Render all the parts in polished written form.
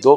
2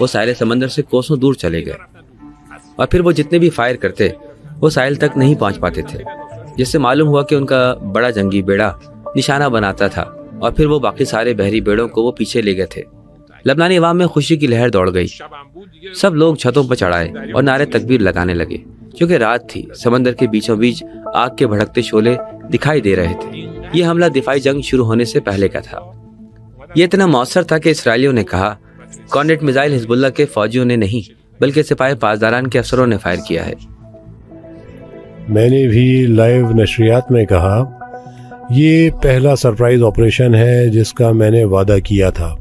وہ ساحل سمندر سے کوسوں دور چلے گئے، اور پھر وہ جتنے بھی فائر کرتے وہ ساحل تک نہیں پہنچ پاتے تھے، جس سے معلوم ہوا کہ ان کا بڑا جنگی بیڑا نشانہ بناتا تھا، اور پھر وہ باقی سارے بحری بیڑوں کو وہ پیچھے لے گئے تھے۔ لبنانی عوام میں خوشی کی لہر دوڑ گئی، سب لوگ چھتوں پر چڑھائے اور نعرے تکبیر لگانے لگے، کیونکہ رات تھی، سمندر کے بیچوں بیچ آگ کے بھڑکتے شعلے دکھائی دے رہے تھے۔ یہ حملہ دفاعی جنگ شروع ہونے سے پہلے کا تھا۔ یہ اتنا مؤثر تھا کہ اسرائیلیوں نے کہا کارنیٹ میزائل حزب اللہ کے فوجیوں نے نہیں بلکہ سپاہی پاسداران کے افسروں نے فائر کیا ہے۔ میں نے بھی لائیو نشریات میں کہا یہ پہلا سرپرائز آپریشن ہے جس کا میں نے وعدہ کیا تھا۔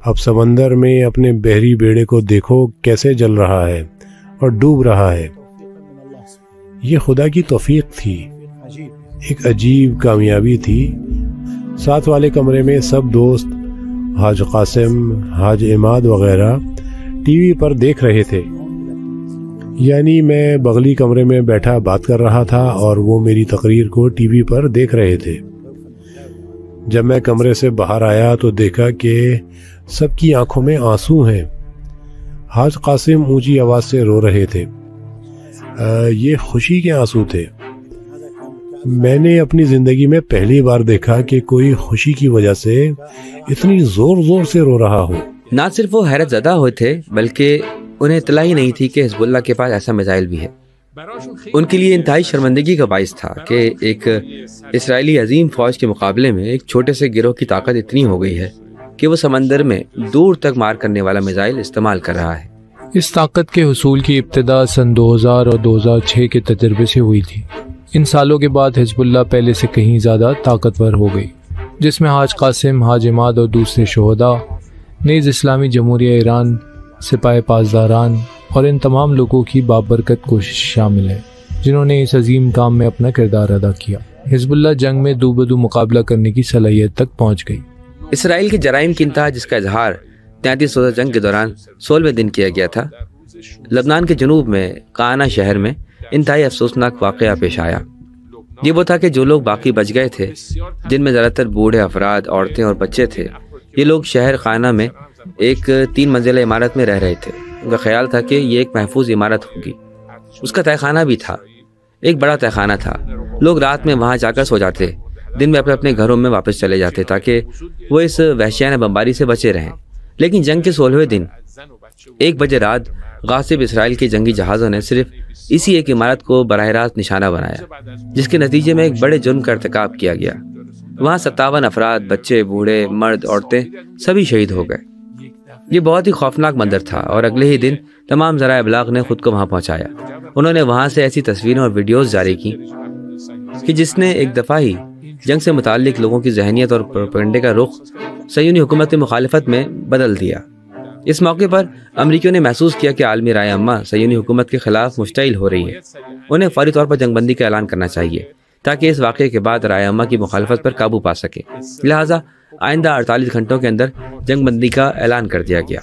اب سمندر میں اپنے بحری بیڑے کو دیکھو کیسے جل رہا ہے اور ڈوب رہا ہے۔ یہ خدا کی توفیق تھی، ایک عجیب کامیابی تھی۔ ساتھ والے کمرے میں سب دوست حاج قاسم، حاج عماد وغیرہ ٹی وی پر دیکھ رہے تھے، یعنی میں بغلی کمرے میں بیٹھا بات کر رہا تھا اور وہ میری تقریر کو ٹی وی پر دیکھ رہے تھے۔ جب میں کمرے سے باہر آیا تو دیکھا کہ سب کی آنکھوں میں آنسو ہیں۔ حاج قاسم اونچی آواز سے رو رہے تھے۔ یہ خوشی کے آنسو تھے۔ میں نے اپنی زندگی میں پہلی بار دیکھا کہ کوئی خوشی کی وجہ سے اتنی زور زور سے رو رہا ہو۔ نہ صرف وہ حیرت زدہ ہوئے تھے بلکہ انہیں اطلاع ہی نہیں تھی کہ حزب اللہ کے پاس ایسا میزائل بھی ہے۔ ان کے لیے انتہائی شرمندگی کا باعث تھا کہ ایک اسرائیلی عظیم فوج کے مقابلے میں ایک چھوٹے سے گروہ کی طاقت اتنی ہو گئی ہے کہ وہ سمندر میں دور تک مار کرنے والا میزائل استعمال کر رہا ہے۔ اس طاقت کے حصول کی ابتدا سن 2000 اور 2006 کے تجربے سے ہوئی تھی۔ ان سالوں کے بعد حزب اللہ پہلے سے کہیں زیادہ طاقتور ہو گئی، جس میں حاج قاسم، حاج عماد اور دوسرے شہداء، نیز اسلامی جمہوریہ ایران، سپاہی پاسداران اور ان تمام لوگوں کی بابرکت کوشش شامل ہے جنہوں نے اس عظیم کام میں اپنا کردار ادا کیا۔ حزب اللہ جنگ میں دو بدو مقابلہ کرنے کی صلاحیت تک پہنچ گئی۔ اسرائیل کے جرائم کی انتہا جس کا اظہار 33 روزہ جنگ کے دوران 16ویں دن کیا گیا تھا، لبنان کے جنوب میں قانا شہر میں انتہائی افسوسناک واقعہ پیش آیا۔ یہ وہ تھا کہ جو لوگ باقی بچ گئے تھے، جن میں زیادہ تر بوڑھے افراد، عورتیں اور بچے تھے، یہ لوگ شہر قانا میں ایک 3 منزلہ عمارت میں رہ رہے تھے۔ ان کا خیال تھا کہ یہ ایک محفوظ عمارت ہوگی۔ اس کا تہہ خانہ بھی تھا، ایک بڑا تہہ خانہ تھا۔ لوگ رات میں وہاں جا کر سو جاتے، دن میں اپنے گھروں میں واپس چلے جاتے تاکہ وہ اس وحشیانہ بمباری سے بچے رہیں۔ لیکن جنگ کے 16ویں دن 1 بجے رات غاصب اسرائیل کے جنگی جہازوں نے صرف اسی ایک عمارت کو براہ راست نشانہ بنایا، جس کے نتیجے میں ایک بڑے جرم کا ارتکاب کیا گیا۔ وہاں 57 افراد، بچے، بوڑھے، مرد، عورتیں سبھی شہید ہو گئے۔ یہ بہت ہی خوفناک منظر تھا اور اگلے ہی دن تمام ذرائع ابلاغ نے خود کو وہاں پہنچایا۔ انہوں نے وہاں سے ایسی تصویریں اور ویڈیوز جاری کی کہ جس نے ایک دفعہ ہی جنگ سے متعلق لوگوں کی ذہنیت اور پروپیگنڈے کا رخ صہیونی حکومت کی مخالفت میں بدل دیا۔ اس موقع پر امریکیوں نے محسوس کیا کہ عالمی رائے عامہ صہیونی حکومت کے خلاف مشتعل ہو رہی ہے۔ انہیں فوری طور پر جنگ بندی کا اعلان کرنا چاہیے تاکہ اس واقعے کے بعد رائے عامہ کی مخالفت پر قابو پا سکے۔ لہٰذا آئندہ 48 گھنٹوں کے اندر جنگ بندی کا اعلان کر دیا گیا۔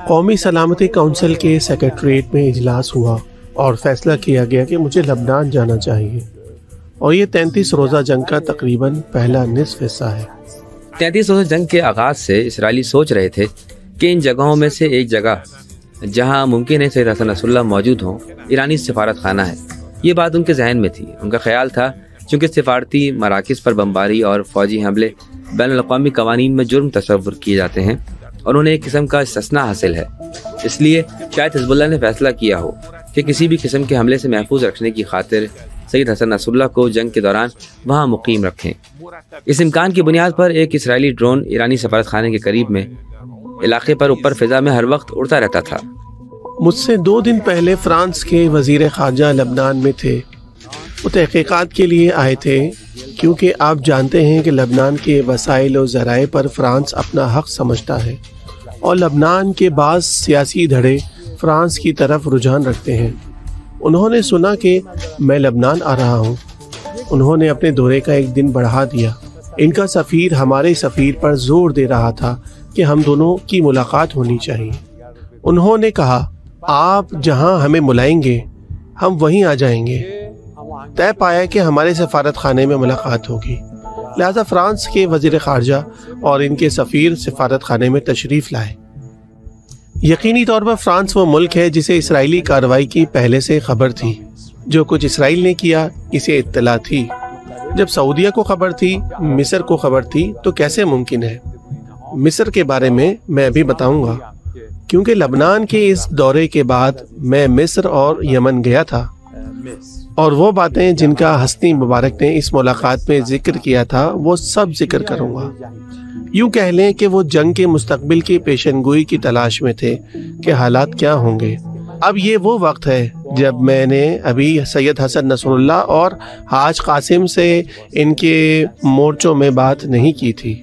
قومی سلامتی کونسل کے سیکریٹریٹ میں اجلاس ہوا اور فیصلہ کیا گیا کہ مجھے لبنان جانا چاہیے، اور یہ 33 روزہ جنگ کا تقریباً پہلا نصف حصہ ہے۔ 33 روزہ جنگ کے آغاز سے اسرائیلی سوچ رہے تھے کہ ان جگہوں میں سے ایک جگہ جہاں ممکن ہے سید حسن نصر اللہ موجود ہوں، ایرانی سفارت خانہ ہے۔ یہ بات ان کے ذہن میں تھی۔ ان کا خیال تھا چونکہ سفارتی مراکز پر بمباری اور فوجی حملے بین الاقوامی قوانین میں جرم تصور کیے جاتے ہیں اور انہیں ایک قسم کا استثناء حاصل ہے، اس لیے شاید حزب اللہ نے فیصلہ کیا ہو کہ کسی بھی قسم کے حملے سے محفوظ رکھنے کی خاطر سید حسن نصر اللہ کو جنگ کے دوران وہاں مقیم رکھیں۔ اس امکان کی بنیاد پر ایک اسرائیلی ڈرون ایرانی سفارت خانے کے قریب میں علاقے پر اوپر فضا میں ہر وقت اڑتا رہتا تھا۔ مجھ سے 2 دن پہلے فرانس کے وزیر خارجہ لبنان میں تھے۔ وہ تحقیقات کے لیے آئے تھے کیونکہ آپ جانتے ہیں کہ لبنان کے وسائل و ذرائع پر فرانس اپنا حق سمجھتا ہے، اور لبنان کے بعض سیاسی دھڑے فرانس کی طرف رجحان رکھتے ہیں۔ انہوں نے سنا کہ میں لبنان آ رہا ہوں۔ انہوں نے اپنے دورے کا 1 دن بڑھا دیا۔ ان کا سفیر ہمارے سفیر پر زور دے رہا تھا کہ ہم دونوں کی ملاقات ہونی چاہیے۔ انہوں نے کہا آپ جہاں ہمیں بلائیں گے ہم وہیں آ جائیں گے۔ طے پایا کہ ہمارے سفارت خانے میں ملاقات ہوگی، لہذا فرانس کے وزیر خارجہ اور ان کے سفیر سفارت خانے میں تشریف لائے۔ یقینی طور پر فرانس وہ ملک ہے جسے اسرائیلی کارروائی کی پہلے سے خبر تھی۔ جو کچھ اسرائیل نے کیا اسے اطلاع تھی۔ جب سعودیہ کو خبر تھی، مصر کو خبر تھی، تو کیسے ممکن ہے؟ مصر کے بارے میں ابھی بتاؤں گا، کیونکہ لبنان کے اس دورے کے بعد میں مصر اور یمن گیا تھا، اور وہ باتیں جن کا حسنی مبارک نے اس ملاقات میں ذکر کیا تھا وہ سب ذکر کروں گا۔ یوں کہہ لیں کہ وہ جنگ کے مستقبل کی پیشن گوئی کی تلاش میں تھے کہ حالات کیا ہوں گے۔ اب یہ وہ وقت ہے جب میں نے ابھی سید حسن نصر اللہ اور حاج قاسم سے ان کے مورچوں میں بات نہیں کی تھی۔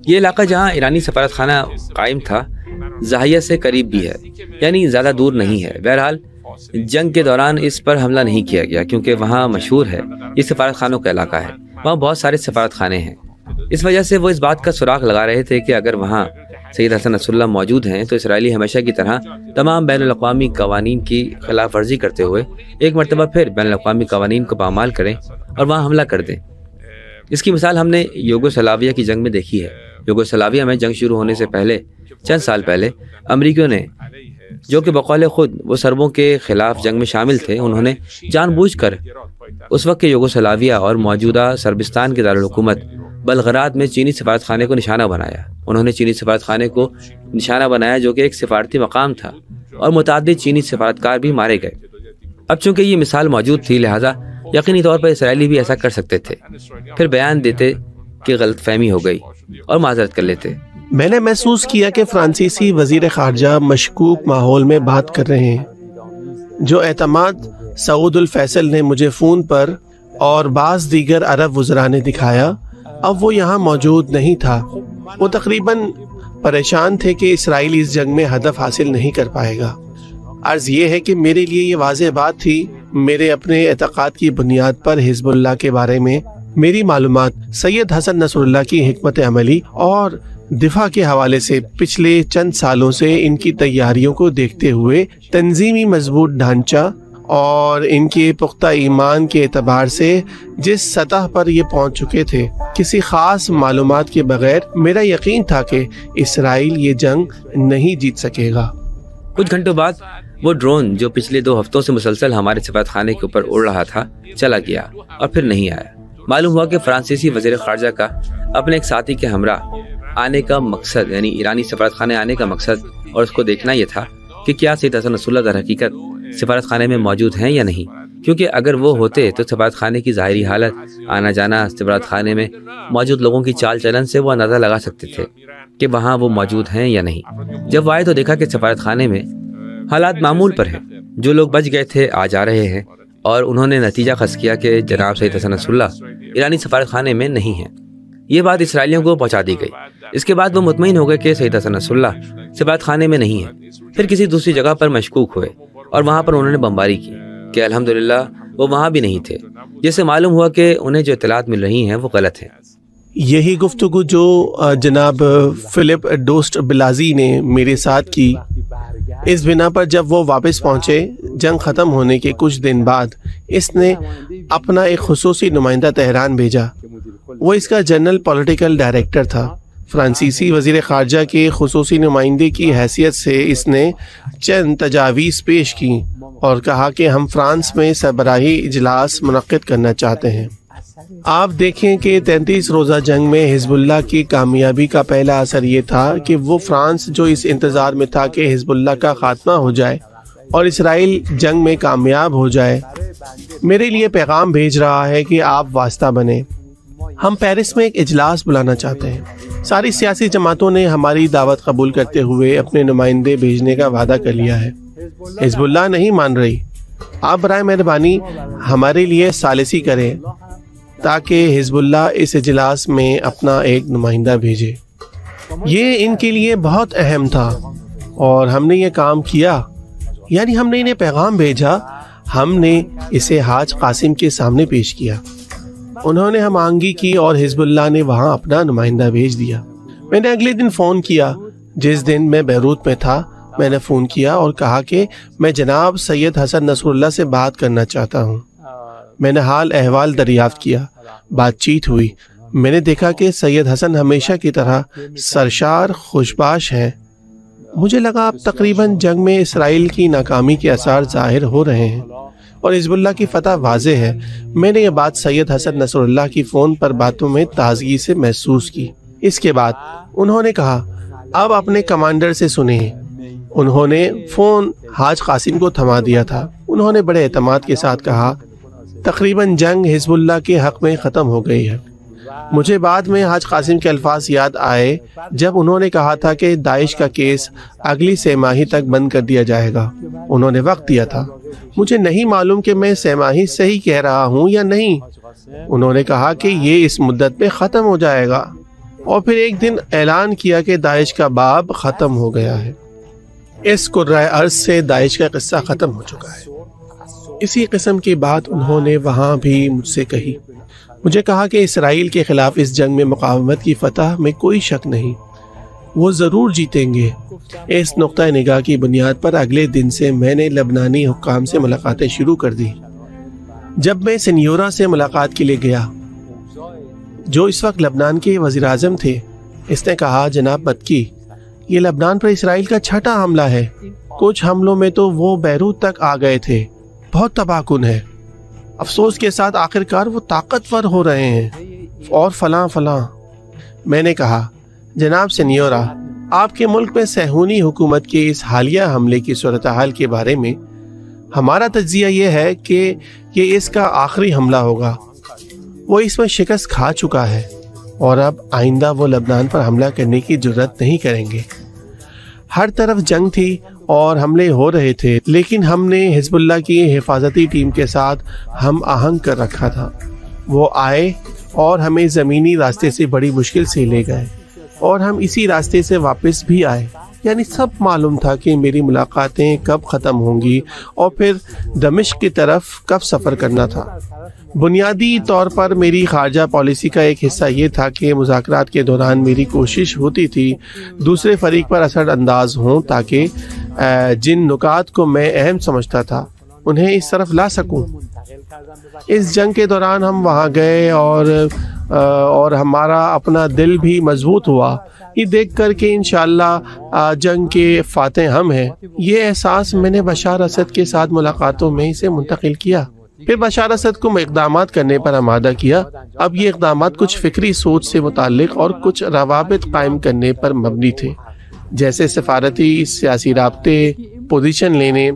یہ علاقہ جہاں ایرانی سفارت خانہ قائم تھا زاہیہ سے قریب بھی ہے، یعنی زیادہ دور نہیں ہے۔ بہرحال جنگ کے دوران اس پر حملہ نہیں کیا گیا کیونکہ وہاں مشہور ہے، یہ سفارت خانوں کا علاقہ ہے، وہاں بہت سارے سفارت خانے ہیں۔ اس وجہ سے وہ اس بات کا سراغ لگا رہے تھے کہ اگر وہاں سید حسن نصر اللہ موجود ہیں تو اسرائیلی ہمیشہ کی طرح تمام بین الاقوامی قوانین کی خلاف ورزی کرتے ہوئے ایک مرتبہ پھر بین الاقوامی قوانین کو پامال کریں اور وہاں حملہ کر دیں۔ اس کی مثال ہم نے یوگوسلاویہ کی جنگ میں دیکھی ہے۔ یوگوسلاویہ میں جنگ شروع ہونے سے پہلے چند سال پہلے امریکیوں نے، جو کہ بقول خود وہ سربوں کے خلاف جنگ میں شامل تھے، انہوں نے جان بوجھ کر اس وقت کے یوگوسلاویہ اور موجودہ سربستان کے دارالحکومت بلغراد میں چینی سفارت خانے کو نشانہ بنایا۔ انہوں نے چینی سفارت خانے کو نشانہ بنایا جو کہ ایک سفارتی مقام تھا، اور متعدد چینی سفارتکار بھی مارے گئے۔ اب چونکہ یہ مثال موجود تھی لہٰذا یقینی طور پر اسرائیلی بھی ایسا کر سکتے تھے، پھر بیان دیتے کہ غلط فہمی ہو گئی اور معذرت کر لیتے۔ میں نے محسوس کیا کہ فرانسیسی وزیر خارجہ مشکوک ماحول میں بات کر رہے ہیں۔ جو اعتماد سعود الفیصل نے مجھے فون پر اور بعض دیگر عرب وزراء نے دکھایا، اب وہ یہاں موجود نہیں تھا۔ وہ تقریباً پریشان تھے کہ اسرائیل اس جنگ میں ہدف حاصل نہیں کر پائے گا۔ عرض یہ ہے کہ میرے لیے یہ واضح بات تھی، میرے اپنے اعتقاد کی بنیاد پر حزب اللہ کے بارے میں میری معلومات سید حسن نصر اللہ کی حکمت عملی اور دفاع کے حوالے سے پچھلے چند سالوں سے ان کی تیاریوں کو دیکھتے ہوئے تنظیمی مضبوط ڈھانچہ اور ان کے پختہ ایمان کے اعتبار سے جس سطح پر یہ پہنچ چکے تھے، کسی خاص معلومات کے بغیر میرا یقین تھا کہ اسرائیل یہ جنگ نہیں جیت سکے گا۔ کچھ گھنٹوں بعد وہ ڈرون جو پچھلے 2 ہفتوں سے مسلسل ہمارے سفارت خانے کے اوپر اڑ رہا تھا چلا گیا اور پھر نہیں آیا۔ معلوم ہوا کہ فرانسیسی وزیر خارجہ کا اپنے ایک ساتھی کے ہمراہ آنے کا مقصد، یعنی ایرانی سفارت خانے آنے کا مقصد اور اس کو دیکھنا یہ تھا کہ کیا سید حسن نصر اللہ در حقیقت سفارت خانے میں موجود ہیں یا نہیں، کیونکہ اگر وہ ہوتے تو سفارت خانے کی ظاہری حالت، آنا جانا، سفارت خانے میں موجود لوگوں کی چال چلن سے وہ اندازہ لگا سکتے تھے کہ وہاں وہ موجود ہیں یا نہیں۔ جب وہ آئے تو دیکھا کہ سفارت خانے میں حالات معمول پر ہیں، جو لوگ بچ گئے تھے آ جا رہے ہیں، اور انہوں نے نتیجہ خاص کیا کہ جناب سید حسن نصر اللہ ایرانی سفارت خانے میں نہیں ہیں۔ یہ بات اسرائیلیوں کو پہنچا دی گئی۔ اس کے بعد وہ مطمئن ہو گئے کہ سید حسن نصر اللہ سفارت خانے میں نہیں ہیں۔ پھر کسی دوسری جگہ پر مشکوک ہوئے اور وہاں پر انہوں نے بمباری کی کہ الحمدللہ وہ وہاں بھی نہیں تھے، جس سے معلوم ہوا کہ انہیں جو اطلاعات مل رہی ہیں وہ غلط ہیں۔ یہی گفتگو جو جناب فلپ ڈوسٹ بلازی نے میرے ساتھ کی، اس بنا پر جب وہ واپس پہنچے جنگ ختم ہونے کے کچھ دن بعد، اس نے اپنا ایک خصوصی نمائندہ تہران بھیجا۔ وہ اس کا جنرل پولیٹیکل ڈائریکٹر تھا۔ فرانسیسی وزیر خارجہ کے خصوصی نمائندے کی حیثیت سے اس نے چند تجاویز پیش کی اور کہا کہ ہم فرانس میں سربراہی اجلاس منعقد کرنا چاہتے ہیں۔ آپ دیکھیں کہ 33 روزہ جنگ میں حزب اللہ کی کامیابی کا پہلا اثر یہ تھا کہ وہ فرانس جو اس انتظار میں تھا کہ حزب اللہ کا خاتمہ ہو جائے اور اسرائیل جنگ میں کامیاب ہو جائے، میرے لیے پیغام بھیج رہا ہے کہ آپ واسطہ بنیں۔ ہم پیرس میں ایک اجلاس بلانا چاہتے ہیں۔ ساری سیاسی جماعتوں نے ہماری دعوت قبول کرتے ہوئے اپنے نمائندے بھیجنے کا وعدہ کر لیا ہے۔ حزب اللہ نہیں مان رہی۔ آپ برائے مہربانی ہمارے لیے ثالثی کریں تاکہ حزب اللہ اس اجلاس میں اپنا ایک نمائندہ بھیجے۔ یہ ان کے لیے بہت اہم تھا اور ہم نے یہ کام کیا، یعنی ہم نے انہیں پیغام بھیجا، ہم نے اسے حاج قاسم کے سامنے پیش کیا، انہوں نے ہم آہنگی کی اور حزب اللہ نے وہاں اپنا نمائندہ بھیج دیا۔ میں نے اگلے دن فون کیا، جس دن میں بیروت میں تھا، میں نے فون کیا اور کہا کہ میں جناب سید حسن نصر اللہ سے بات کرنا چاہتا ہوں۔ میں نے حال احوال دریافت کیا، بات چیت ہوئی۔ میں نے دیکھا کہ سید حسن ہمیشہ کی طرح سرشار خوشباش ہیں۔ مجھے لگا اب تقریباً جنگ میں اسرائیل کی ناکامی کے آثار ظاہر ہو رہے ہیں اور حزب اللہ کی فتح واضح ہے۔ میں نے یہ بات سید حسن نصر اللہ کی فون پر باتوں میں تازگی سے محسوس کی۔ اس کے بعد انہوں نے کہا، اب اپنے کمانڈر سے سنیں۔ انہوں نے فون حاج قاسم کو تھما دیا تھا۔ انہوں نے بڑے اعتماد کے ساتھ کہا، تقریباً جنگ حزب اللہ کے حق میں ختم ہو گئی ہے۔ مجھے بعد میں حاج قاسم کے الفاظ یاد آئے جب انہوں نے کہا تھا کہ داعش کا کیس اگلی 6 ماہ تک بند کر دیا جائے گا۔ انہوں نے وقت دیا تھا۔ مجھے نہیں معلوم کہ میں 6 ماہ صحیح کہہ رہا ہوں یا نہیں۔ انہوں نے کہا کہ یہ اس مدت میں ختم ہو جائے گا اور پھر ایک دن اعلان کیا کہ داعش کا باب ختم ہو گیا ہے۔ اس کرۂ ارض سے داعش کا قصہ ختم ہو چکا ہے۔ اسی قسم کی بات انہوں نے وہاں بھی مجھ سے کہی۔ مجھے کہا کہ اسرائیل کے خلاف اس جنگ میں مقاومت کی فتح میں کوئی شک نہیں، وہ ضرور جیتیں گے۔ اس نقطہ نگاہ کی بنیاد پر اگلے دن سے میں نے لبنانی حکام سے ملاقاتیں شروع کر دی۔ جب میں سینیورا سے ملاقات کے لیے گیا جو اس وقت لبنان کے وزیر اعظم تھے، اس نے کہا، جناب متکی، یہ لبنان پر اسرائیل کا چھٹا حملہ ہے۔ کچھ حملوں میں تو وہ بیروت تک آ گئے تھے، بہت تباہ کن ہے۔ افسوس کے ساتھ آخرکار وہ طاقتور ہو رہے ہیں اور فلاں فلاں۔ میں نے کہا، جناب سینیورا، آپ کے ملک میں صہیونی حکومت کے اس حالیہ حملے کی صورتحال کے بارے میں ہمارا تجزیہ یہ ہے کہ یہ اس کا آخری حملہ ہوگا۔ وہ اس میں شکست کھا چکا ہے اور اب آئندہ وہ لبنان پر حملہ کرنے کی جرات نہیں کریں گے۔ ہر طرف جنگ تھی اور حملے ہو رہے تھے، لیکن ہم نے حزب اللہ کی حفاظتی ٹیم کے ساتھ ہم آہنگ کر رکھا تھا۔ وہ آئے اور ہمیں زمینی راستے سے بڑی مشکل سے لے گئے اور ہم اسی راستے سے واپس بھی آئے۔ یعنی سب معلوم تھا کہ میری ملاقاتیں کب ختم ہوں گی اور پھر دمشق کی طرف کب سفر کرنا تھا۔ بنیادی طور پر میری خارجہ پالیسی کا ایک حصہ یہ تھا کہ مذاکرات کے دوران میری کوشش ہوتی تھی دوسرے فریق پر اثر انداز ہوں تاکہ جن نکات کو میں اہم سمجھتا تھا انہیں اس طرف لا سکوں۔ اس جنگ کے دوران ہم وہاں گئے اور ہمارا اپنا دل بھی مضبوط ہوا یہ دیکھ کر کہ انشاءاللہ جنگ کے فاتح ہم ہیں۔ یہ احساس میں نے بشار اسد کے ساتھ ملاقاتوں میں اسے منتقل کیا، پھر بشار اسد کو اقدامات کرنے پر آمادہ کیا۔ اب یہ اقدامات کچھ فکری سوچ سے متعلق اور کچھ روابط قائم کرنے پر مبنی تھے، جیسے سفارتی سیاسی رابطے، پوزیشن لینے،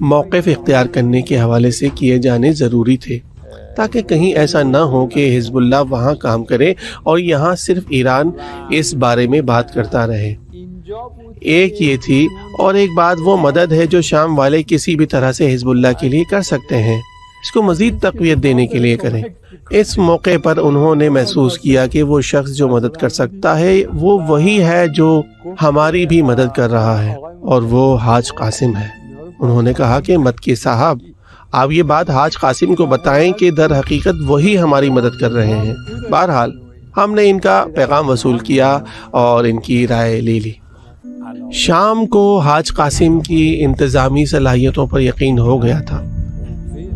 موقف اختیار کرنے کے حوالے سے کیے جانے ضروری تھے، تاکہ کہیں ایسا نہ ہو کہ حزب اللہ وہاں کام کرے اور یہاں صرف ایران اس بارے میں بات کرتا رہے۔ ایک یہ تھی، اور ایک بات وہ مدد ہے جو شام والے کسی بھی طرح سے حزب اللہ کے لیے کر سکتے ہیں، اس کو مزید تقویت دینے کے لیے کریں۔ اس موقع پر انہوں نے محسوس کیا کہ وہ شخص جو مدد کر سکتا ہے وہ وہی ہے جو ہماری بھی مدد کر رہا ہے، اور وہ حاج قاسم ہے۔ انہوں نے کہا کہ متکی صاحب، آپ یہ بات حاج قاسم کو بتائیں کہ در حقیقت وہی ہماری مدد کر رہے ہیں۔ بہرحال ہم نے ان کا پیغام وصول کیا اور ان کی رائے لے لی۔ شام کو حاج قاسم کی انتظامی صلاحیتوں پر یقین ہو گیا تھا،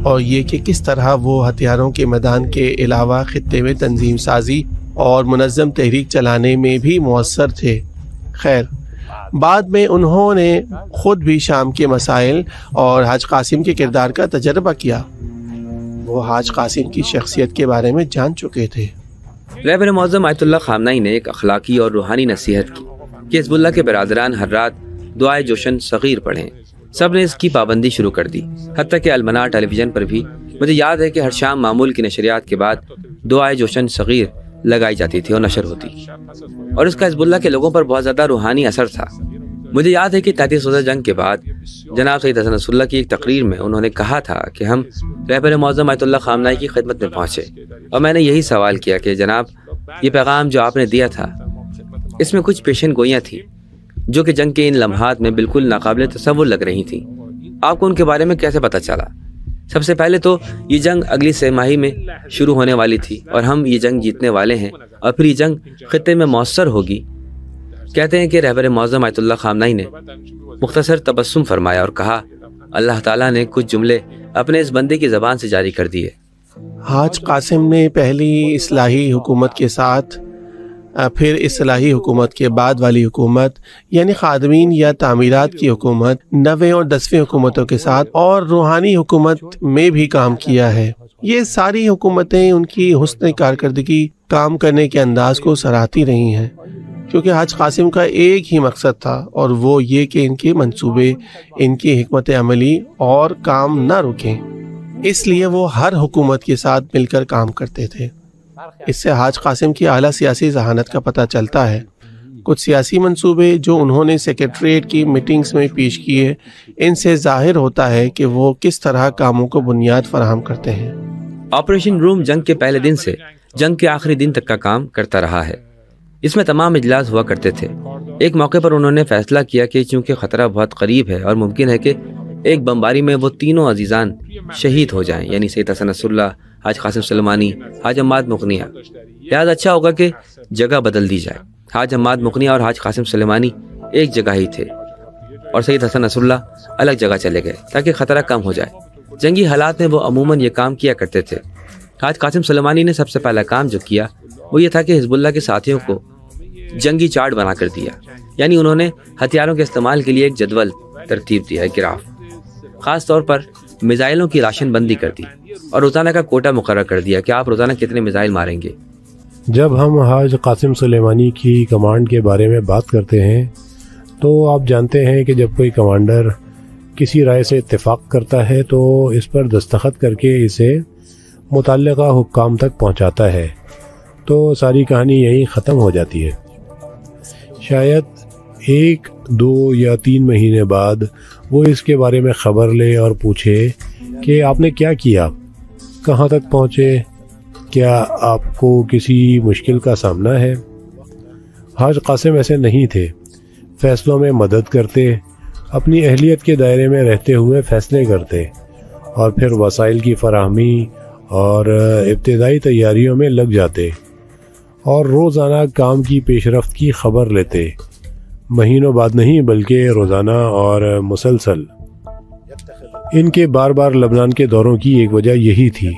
اور یہ کہ کس طرح وہ ہتھیاروں کے میدان کے علاوہ خطے میں تنظیم سازی اور منظم تحریک چلانے میں بھی مؤثر تھے۔ خیر، بعد میں انہوں نے خود بھی شام کے مسائل اور حاج قاسم کے کردار کا تجربہ کیا۔ وہ حاج قاسم کی شخصیت کے بارے میں جان چکے تھے۔ رہبر معظم آیت اللہ خامنہئی نے ایک اخلاقی اور روحانی نصیحت کی کہ حزب اللہ کے برادران ہر رات دعائے جوشن صغیر پڑھیں۔ سب نے اس کی پابندی شروع کر دی، حتیٰ کہ المنار ٹیلی ویژن پر بھی مجھے یاد ہے کہ ہر شام معمول کی نشریات کے بعد دعائے جوشن صغیر لگائی جاتی تھی اور نشر ہوتی، اور اس کا حزب اللہ کے لوگوں پر بہت زیادہ روحانی اثر تھا۔ مجھے یاد ہے کہ 33 روزہ جنگ کے بعد جناب سید حسن نصر اللہ کی ایک تقریر میں انہوں نے کہا تھا کہ ہم رہبر معظم آیت اللہ خامنہئی کی خدمت میں پہنچے، اور میں نے یہی سوال کیا کہ جناب، یہ پیغام جو آپ نے دیا تھا اس میں کچھ پیشن گوئیاں تھیں جو کہ جنگ کے ان لمحات میں بالکل ناقابل تصور لگ رہی تھیں۔ آپ کو ان کے بارے میں کیسے پتہ چلا؟ سب سے پہلے تو یہ جنگ اگلی 6 ماہی میں شروع ہونے والی تھی اور ہم یہ جنگ جیتنے والے ہیں، اور پھر یہ جنگ خطے میں مؤثر ہوگی۔ کہتے ہیں کہ رہبر معظم آیت اللہ خامنہئی نے مختصر تبسم فرمایا اور کہا، اللہ تعالیٰ نے کچھ جملے اپنے اس بندے کی زبان سے جاری کر دیے۔ حاج قاسم نے پہلی اصلاحی حکومت کے ساتھ پھر اصلاحی حکومت کے بعد والی حکومت یعنی خادمین یا تعمیرات کی حکومت، 9ویں اور 10ویں حکومتوں کے ساتھ، اور روحانی حکومت میں بھی کام کیا ہے۔ یہ ساری حکومتیں ان کی حسن کارکردگی، کام کرنے کے انداز کو سراہتی رہی ہیں، کیونکہ حاج قاسم کا ایک ہی مقصد تھا، اور وہ یہ کہ ان کے منصوبے، ان کی حکمت عملی اور کام نہ رکیں۔ اس لیے وہ ہر حکومت کے ساتھ مل کر کام کرتے تھے۔ اس سے حاج قاسم کی اعلیٰ سیاسی ذہانت کا پتہ چلتا ہے۔ کچھ سیاسی منصوبے جو انہوں نے سیکریٹریٹ کی میٹنگز میں پیش کیے، ان سے ظاہر ہوتا ہے کہ وہ کس طرح کاموں کو بنیاد فراہم کرتے ہیں۔ آپریشن روم جنگ کے پہلے دن سے جنگ کے آخری دن تک کا کام کرتا رہا ہے۔ اس میں تمام اجلاس ہوا کرتے تھے۔ ایک موقع پر انہوں نے فیصلہ کیا کہ چونکہ خطرہ بہت قریب ہے اور ممکن ہے کہ ایک بمباری میں وہ تینوں عزیزان شہید ہو جائیں، یعنی سید حسن نصر اللہ، حاج قاسم سلیمانی، حاج عماد مغنیہ، لہٰذا اچھا ہوگا کہ جگہ بدل دی جائے۔ حاج عماد مغنیہ اور حاج قاسم سلیمانی ایک جگہ ہی تھے اور سید حسن نصر اللہ الگ جگہ چلے گئے تاکہ خطرہ کم ہو جائے۔ جنگی حالات میں وہ عموماً یہ کام کیا کرتے تھے۔ حاج قاسم سلیمانی نے سب سے پہلا کام جو کیا وہ یہ تھا کہ حزب اللہ کے ساتھیوں کو جنگی چارٹ بنا کر دیا، یعنی انہوں نے ہتھیاروں کے استعمال کے لیے ایک جدول ترتیب دیا، ایک گراف۔ خاص طور پر میزائلوں کی راشن بندی کر دی اور روزانہ کا کوٹا مقرر کر دیا کہ آپ روزانہ کتنے میزائل ماریں گے۔ جب ہم حاج قاسم سلیمانی کی کمانڈ کے بارے میں بات کرتے ہیں تو آپ جانتے ہیں کہ جب کوئی کمانڈر کسی رائے سے اتفاق کرتا ہے تو اس پر دستخط کر کے اسے متعلقہ حکام تک پہنچاتا ہے، تو ساری کہانی یہیں ختم ہو جاتی ہے۔ شاید 1، 2 یا 3 مہینے بعد وہ اس کے بارے میں خبر لے اور پوچھے کہ آپ نے کیا کیا، کہاں تک پہنچے، کیا آپ کو کسی مشکل کا سامنا ہے۔ حاج قاسم ایسے نہیں تھے، فیصلوں میں مدد کرتے، اپنی اہلیت کے دائرے میں رہتے ہوئے فیصلے کرتے اور پھر وسائل کی فراہمی اور ابتدائی تیاریوں میں لگ جاتے اور روزانہ کام کی پیش رفت کی خبر لیتے، مہینوں بعد نہیں بلکہ روزانہ اور مسلسل۔ ان کے بار بار لبنان کے دوروں کی ایک وجہ یہی تھی۔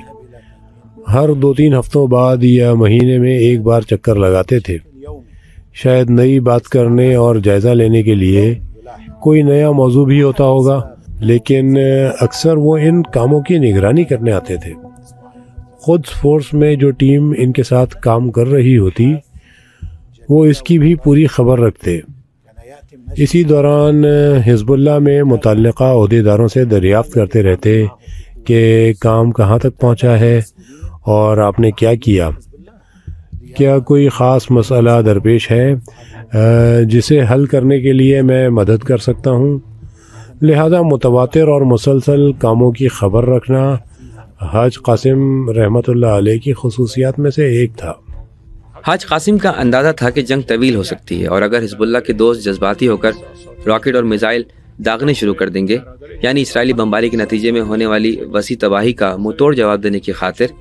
ہر 2-3 ہفتوں بعد یا مہینے میں ایک بار چکر لگاتے تھے، شاید نئی بات کرنے اور جائزہ لینے کے لیے، کوئی نیا موضوع بھی ہوتا ہوگا، لیکن اکثر وہ ان کاموں کی نگرانی کرنے آتے تھے۔ خود فورس میں جو ٹیم ان کے ساتھ کام کر رہی ہوتی وہ اس کی بھی پوری خبر رکھتے۔ اسی دوران حزب اللہ میں متعلقہ عہدیداروں سے دریافت کرتے رہتے کہ کام کہاں تک پہنچا ہے اور آپ نے کیا کیا، کیا کوئی خاص مسئلہ درپیش ہے جسے حل کرنے کے لیے میں مدد کر سکتا ہوں۔ لہذا متواتر اور مسلسل کاموں کی خبر رکھنا حاج قاسم رحمۃ اللہ علیہ کی خصوصیات میں سے ایک تھا۔ حاج قاسم کا اندازہ تھا کہ جنگ طویل ہو سکتی ہے اور اگر حزب اللہ کے دوست جذباتی ہو کر راکٹ اور میزائل داغنے شروع کر دیں گے، یعنی اسرائیلی بمباری کے نتیجے میں ہونے والی وسیع تباہی کا منہ توڑ جواب دینے کی خاطر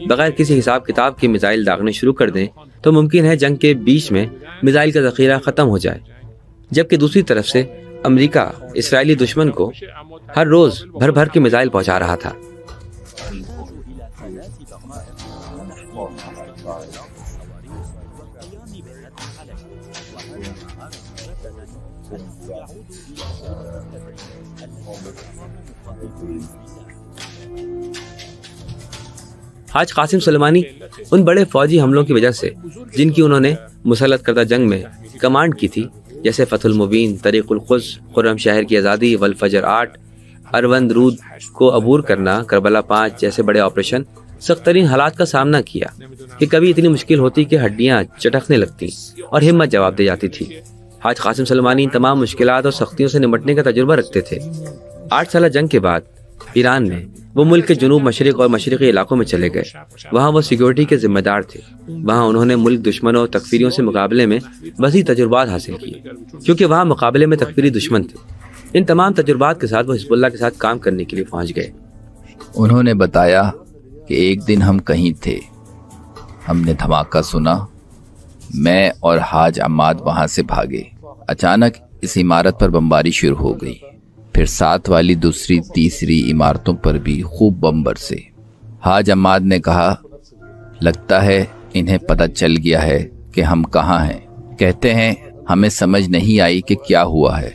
بغیر کسی حساب کتاب کے میزائل داغنے شروع کر دیں، تو ممکن ہے جنگ کے بیچ میں میزائل کا ذخیرہ ختم ہو جائے، جبکہ دوسری طرف سے امریکہ اسرائیلی دشمن کو ہر روز بھر بھر کے میزائل پہنچا رہا تھا۔ حاج قاسم سلیمانی ان بڑے فوجی حملوں کی وجہ سے جن کی انہوں نے مسلط کردہ جنگ میں کمانڈ کی تھی، جیسے فتح المبین، طریق القدس، خرم شہر کی آزادی، والفجر 8، اروند رود کو عبور کرنا، کربلا 5 جیسے بڑے آپریشن، سخت ترین حالات کا سامنا کیا کہ کبھی اتنی مشکل ہوتی کہ ہڈیاں چٹکنے لگتی اور ہمت جواب دے جاتی تھی۔ حاج قاسم سلیمانی ان تمام مشکلات اور سختیوں سے نمٹنے کا تجربہ رکھتے تھے۔ 8 سالہ جنگ کے بعد ایران میں وہ ملک کے جنوب مشرق اور مشرقی علاقوں میں چلے گئے۔ وہاں وہ سیکیورٹی کے ذمہ دار تھے۔ وہاں انہوں نے ملک دشمنوں اور تکفیریوں سے مقابلے میں وسیع تجربات حاصل کیے، کیونکہ وہاں مقابلے میں تکفیری دشمن تھے۔ ان تمام تجربات کے ساتھ وہ حزب اللہ کے ساتھ کام کرنے کے لیے پہنچ گئے۔ انہوں نے بتایا کہ ایک دن ہم کہیں تھے، ہم نے دھماکہ سنا، میں اور حاج عماد وہاں سے بھاگے۔ اچانک اس عمارت پر بمباری شروع ہو گئی، پھر ساتھ والی دوسری تیسری عمارتوں پر بھی خوب بم برسے۔ حاج عماد نے کہا، لگتا ہے انہیں پتہ چل گیا ہے کہ ہم کہاں ہیں۔ کہتے ہیں ہمیں سمجھ نہیں آئی کہ کیا ہوا ہے۔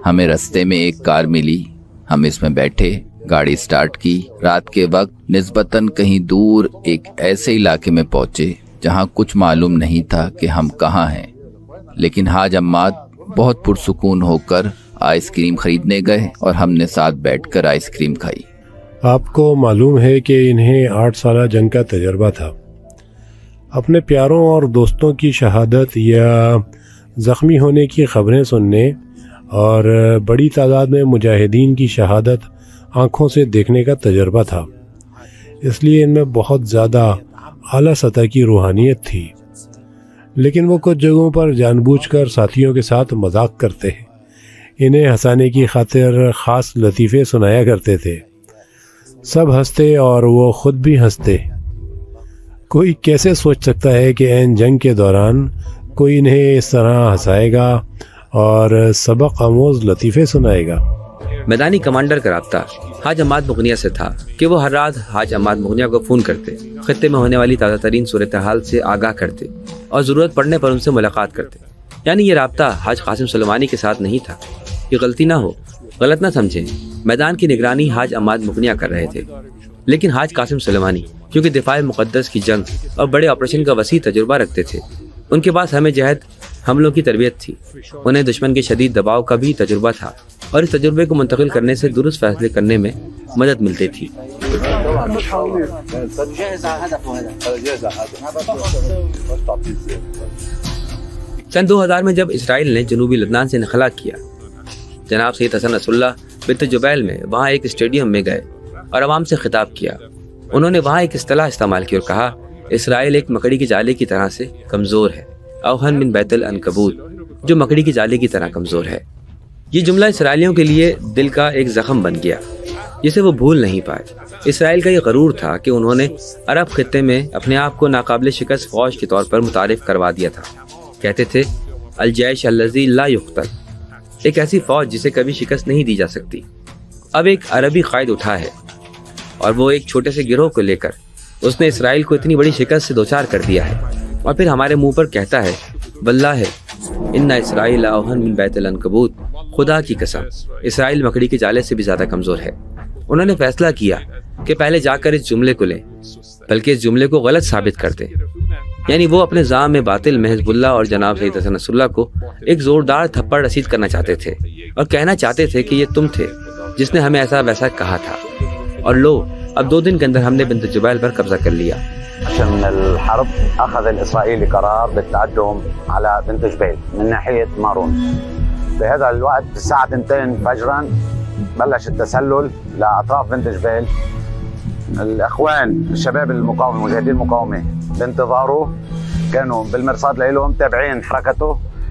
ہمیں رستے میں ایک کار ملی، ہم اس میں بیٹھے، گاڑی سٹارٹ کی، رات کے وقت نسبتاً کہیں دور ایک ایسے علاقے میں پہنچے جہاں کچھ معلوم نہیں تھا کہ ہم کہاں ہیں، لیکن حاج عماد بہت پرسکون ہو کر آئس کریم خریدنے گئے اور ہم نے ساتھ بیٹھ کر آئس کریم کھائی۔ آپ کو معلوم ہے کہ انہیں 8 سالہ جنگ کا تجربہ تھا۔ اپنے پیاروں اور دوستوں کی شہادت یا زخمی ہونے کی خبریں سننے اور بڑی تعداد میں مجاہدین کی شہادت آنکھوں سے دیکھنے کا تجربہ تھا، اس لیے ان میں بہت زیادہ اعلیٰ سطح کی روحانیت تھی۔ لیکن وہ کچھ جگہوں پر جان بوجھ کر ساتھیوں کے ساتھ مذاق کرتے، انہیں ہنسانے کی خاطر خاص لطیفے سنایا کرتے تھے۔ سب ہنستے اور وہ خود بھی ہنستے۔ کوئی کیسے سوچ سکتا ہے کہ عین جنگ کے دوران کوئی انہیں اس طرح ہنسائے گا اور سبق آموز لطیفے سنائے گا۔ میدانی کمانڈر کا رابطہ حاج عماد مغنیہ سے تھا کہ وہ ہر رات حاج عماد مغنیہ کو فون کرتے، خطے میں ہونے والی تازہ ترین صورتحال سے آگاہ کرتے اور ضرورت پڑنے پر ان سے ملاقات کرتے۔ یعنی یہ رابطہ حاج قاسم سلیمانی کے ساتھ نہیں تھا۔ یہ غلطی نہ ہو، غلط نہ سمجھیں، میدان کی نگرانی حاج عماد مغنیہ کر رہے تھے، لیکن حاج قاسم سلیمانی کیونکہ دفاع مقدس کی جنگ اور بڑے آپریشن کا وسیع تجربہ رکھتے تھے، ان کے پاس ہمیں جہد حملوں کی تربیت تھی، انہیں دشمن کے شدید دباؤ کا بھی تجربہ تھا اور اس تجربے کو منتقل کرنے سے درست فیصلے کرنے میں مدد ملتی تھی۔ سن 2000 میں جب اسرائیل نے جنوبی لبنان سے انخلا کیا، جناب سید حسن نصر اللہ بنت جبیل میں وہاں ایک اسٹیڈیم میں گئے اور عوام سے خطاب کیا۔ انہوں نے وہاں ایک اصطلاح استعمال کی اور کہا، اسرائیل ایک مکڑی کے جالے کی طرح سے کمزور ہے، اوہن من بیت العنکبوت، جو مکڑی کے جالے کی طرح کمزور ہے۔ یہ جملہ اسرائیلیوں کے لیے دل کا ایک زخم بن گیا جسے وہ بھول نہیں پائے۔ اسرائیل کا یہ غرور تھا کہ انہوں نے عرب خطے میں اپنے آپ کو ناقابل شکست فوج کے طور پر متعارف کروا دیا تھا۔ کہتے تھے الجیش الذی لا یقتل، ایک ایسی فوج جسے کبھی شکست نہیں دی جا سکتی۔ اب ایک عربی قائد اٹھا ہے اور وہ ایک چھوٹے سے گروہ کو لے کر اس نے اسرائیل کو اتنی بڑی شکست سے دوچار کر دیا ہے، اور پھر ہمارے منہ پر کہتا ہے واللہ ان اسرائیل اوہن من بیت العنکبوت، خدا کی قسم اسرائیل مکڑی کے جالے سے بھی زیادہ کمزور ہے۔ انہوں نے فیصلہ کیا کہ پہلے جا کر اس جملے کو لیں، بلکہ اس جملے کو غلط ثابت کر دیں۔ یعنی وہ اپنے زعم میں باطل میں حزب اللہ اور جناب سید حسن نصر اللہ کو ایک زوردار تھپڑ رسید کرنا چاہتے تھے اور کہنا چاہتے تھے کہ یہ تم تھے جس نے ہمیں ایسا ویسا کہا تھا، اور لو اب 2 دن کے اندر ہم نے بنت جبیل پر قبضہ کر لیا۔ من الحرب أخذ الإسرائيلي قرار بالتقدم على بنت جبيل من ناحية مارون. بهذا الوقت الساعة 2 فجرا بلش التسلل لأطراف بنت جبيل. الإخوان الشباب المقاومة مجاهدين المقاومة بانتظاره كانوا بالمرصاد لهم تابعين حركته.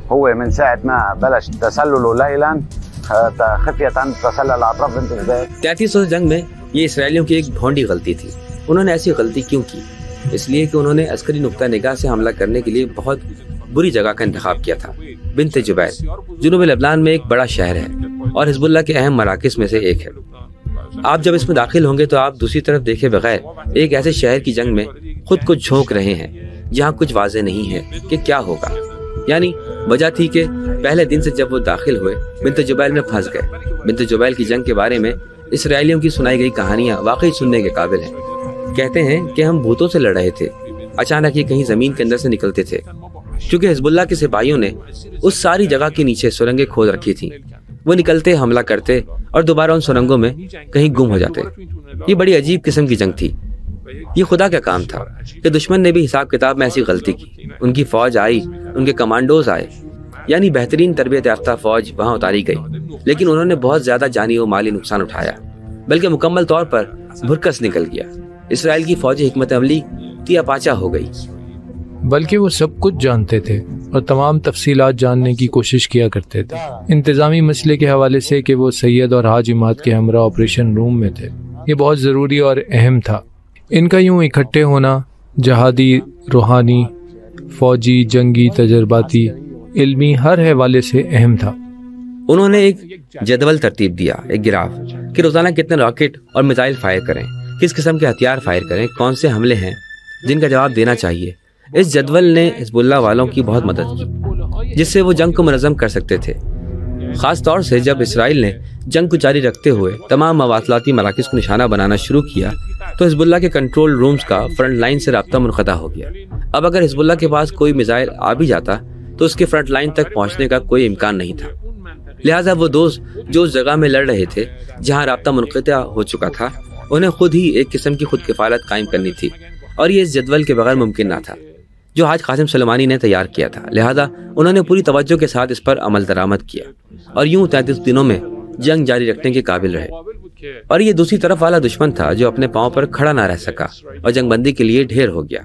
هو من ساعة ما بلش تسلله ليلا خفية تسلل أطراف بنت جبيل. 33 جنگ میں یہ اسرائیلیوں کی ایک بھونڈی غلطی تھی۔ انہوں نے ایسی غلطی کیوں کی؟ اس لیے کہ انہوں نے عسکری نقطہ نگاہ سے حملہ کرنے کے لیے بہت بری جگہ کا انتخاب کیا تھا۔ بنت جبیل جنوبی لبنان میں ایک بڑا شہر ہے اور حزب اللہ کے اہم مراکز میں سے ایک ہے۔ آپ جب اس میں داخل ہوں گے تو آپ دوسری طرف دیکھے بغیر ایک ایسے شہر کی جنگ میں خود کو جھونک رہے ہیں جہاں کچھ واضح نہیں ہے کہ کیا ہوگا۔ یعنی وجہ تھی کہ پہلے دن سے جب وہ داخل ہوئے بنت جبیل میں پھنس گئے۔ بنت جبیل کی جنگ کے بارے میں اسرائیلیوں کی سنائی گئی کہانیاں واقعی سننے کے قابل ہیں۔ کہتے ہیں کہ ہم بھوتوں سے لڑ رہے تھے، اچانک یہ کہیں زمین کے اندر سے نکلتے تھے، کیونکہ حزب اللہ کے سپاہیوں نے اس ساری جگہ کے نیچے سرنگیں کھود رکھی تھیں۔ وہ نکلتے، حملہ کرتے اور دوبارہ ان سرنگوں میں کہیں گم ہو جاتے۔ یہ بڑی عجیب قسم کی جنگ تھی۔ یہ خدا کا کام تھا کہ دشمن نے بھی حساب کتاب میں ایسی غلطی کی۔ ان کی فوج آئی، ان کے کمانڈوز آئے، یعنی بہترین تربیت یافتہ فوج وہاں اتاری گئی، لیکن انہوں نے بہت زیادہ جانی و مالی نقصان اٹھایا، بلکہ مکمل طور پر بھرکس نکل گیا۔ اسرائیل کی فوجی حکمت عملی تیا پاچا ہو گئی۔ بلکہ وہ سب کچھ جانتے تھے اور تمام تفصیلات جاننے کی کوشش کیا کرتے تھے۔ انتظامی مسئلے کے حوالے سے کہ وہ سید اور حاج عماد کے ہمراہ آپریشن روم میں تھے، یہ بہت ضروری اور اہم تھا۔ ان کا یوں اکٹھے ہونا جہادی، روحانی، فوجی، جنگی، تجرباتی، علمی ہر حوالے سے اہم تھا۔ انہوں نے ایک جدول ترتیب دیا، ایک گراف، کہ روزانہ کتنے راکٹ اور میزائل فائر کریں، کس قسم کے ہتھیار فائر کریں، کون سے حملے ہیں جن کا جواب دینا چاہیے، اس جدول نے حزب اللہ والوں کی بہت مدد کی جس سے وہ جنگ کو منظم کر سکتے تھے، خاص طور سے جب اسرائیل نے جنگ کو جاری رکھتے ہوئے تمام مواصلاتی مراکز کو نشانہ بنانا شروع کیا تو حزب اللہ کے کنٹرول رومز کا فرنٹ لائن سے رابطہ منقطع ہو گیا۔ اب اگر حزب اللہ کے پاس کوئی میزائل آ بھی جاتا تو اس کے فرنٹ لائن تک پہنچنے کا کوئی امکان نہیں تھا، لہٰذا وہ دوست جو اس جگہ میں لڑ رہے تھے جہاں رابطہ منقطع ہو چکا تھا انہیں خود ہی ایک قسم کی خود کفالت قائم کرنی تھی، اور یہ اس جدول کے بغیر ممکن نہ تھا جو حاج قاسم سلیمانی نے تیار کیا تھا۔ لہذا انہوں نے پوری توجہ کے ساتھ اس پر عمل درآمد کیا اور یوں 33 دنوں میں جنگ جاری رکھنے کے قابل رہے۔ اور یہ دوسری طرف والا دشمن تھا جو اپنے پاؤں پر کھڑا نہ رہ سکا اور جنگ بندی کے لیے ڈھیر ہو گیا،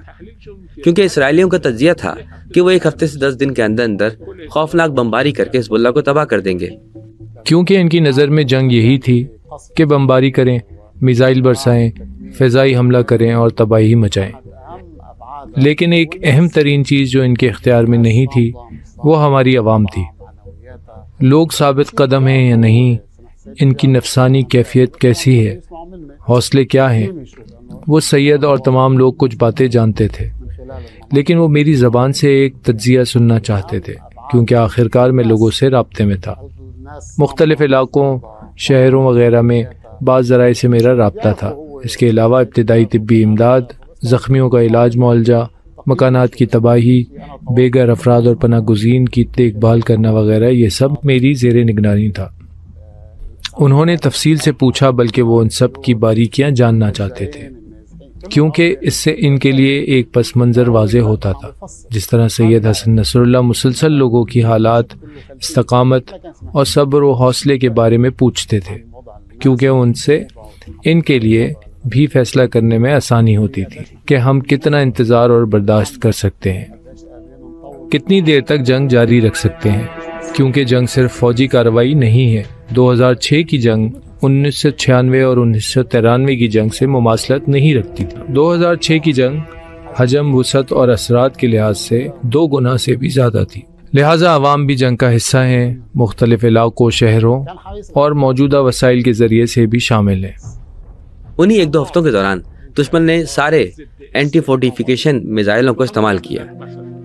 کیونکہ اسرائیلیوں کا تجزیہ تھا کہ وہ 1 ہفتے سے 10 دن کے اندر اندر خوفناک بمباری کر کے حزب اللہ کو تباہ کر دیں گے، کیونکہ ان کی نظر میں جنگ یہی تھی کہ بمباری کریں، میزائل برسائیں، فضائی حملہ کریں اور تباہی مچائیں۔ لیکن ایک اہم ترین چیز جو ان کے اختیار میں نہیں تھی وہ ہماری عوام تھی۔ لوگ ثابت قدم ہیں یا نہیں، ان کی نفسانی کیفیت کیسی ہے، حوصلے کیا ہیں، وہ سید اور تمام لوگ کچھ باتیں جانتے تھے، لیکن وہ میری زبان سے ایک تجزیہ سننا چاہتے تھے، کیونکہ آخرکار میں لوگوں سے رابطے میں تھا۔ مختلف علاقوں، شہروں وغیرہ میں بعض ذرائع سے میرا رابطہ تھا۔ اس کے علاوہ ابتدائی طبی امداد، زخمیوں کا علاج معالجہ، مکانات کی تباہی، بے گھر افراد اور پناہ گزین کی دیکھ بھال کرنا وغیرہ، یہ سب میری زیر نگرانی تھا۔ انہوں نے تفصیل سے پوچھا، بلکہ وہ ان سب کی باریکیاں جاننا چاہتے تھے، کیونکہ اس سے ان کے لیے ایک پس منظر واضح ہوتا تھا۔ جس طرح سید حسن نصر اللہ مسلسل لوگوں کی حالات، استقامت اور صبر و حوصلے کے بارے میں پوچھتے تھے، کیونکہ ان سے ان کے لیے بھی فیصلہ کرنے میں آسانی ہوتی تھی کہ ہم کتنا انتظار اور برداشت کر سکتے ہیں، کتنی دیر تک جنگ جاری رکھ سکتے ہیں، کیونکہ جنگ صرف فوجی کارروائی نہیں ہے۔ 2006 کی جنگ 1996 اور 1993 کی جنگ سے مماثلت نہیں رکھتی تھی۔ 2006 کی جنگ حجم، وسعت اور اثرات کے لحاظ سے 2 گنا سے بھی زیادہ تھی، لہٰذا عوام بھی جنگ کا حصہ ہیں، مختلف علاقوں، شہروں اور موجودہ وسائل کے ذریعے سے بھی شامل ہیں۔ انہی 1-2 ہفتوں کے دوران دشمن نے سارے اینٹی فورٹیفیکیشن میزائلوں کو استعمال کیا۔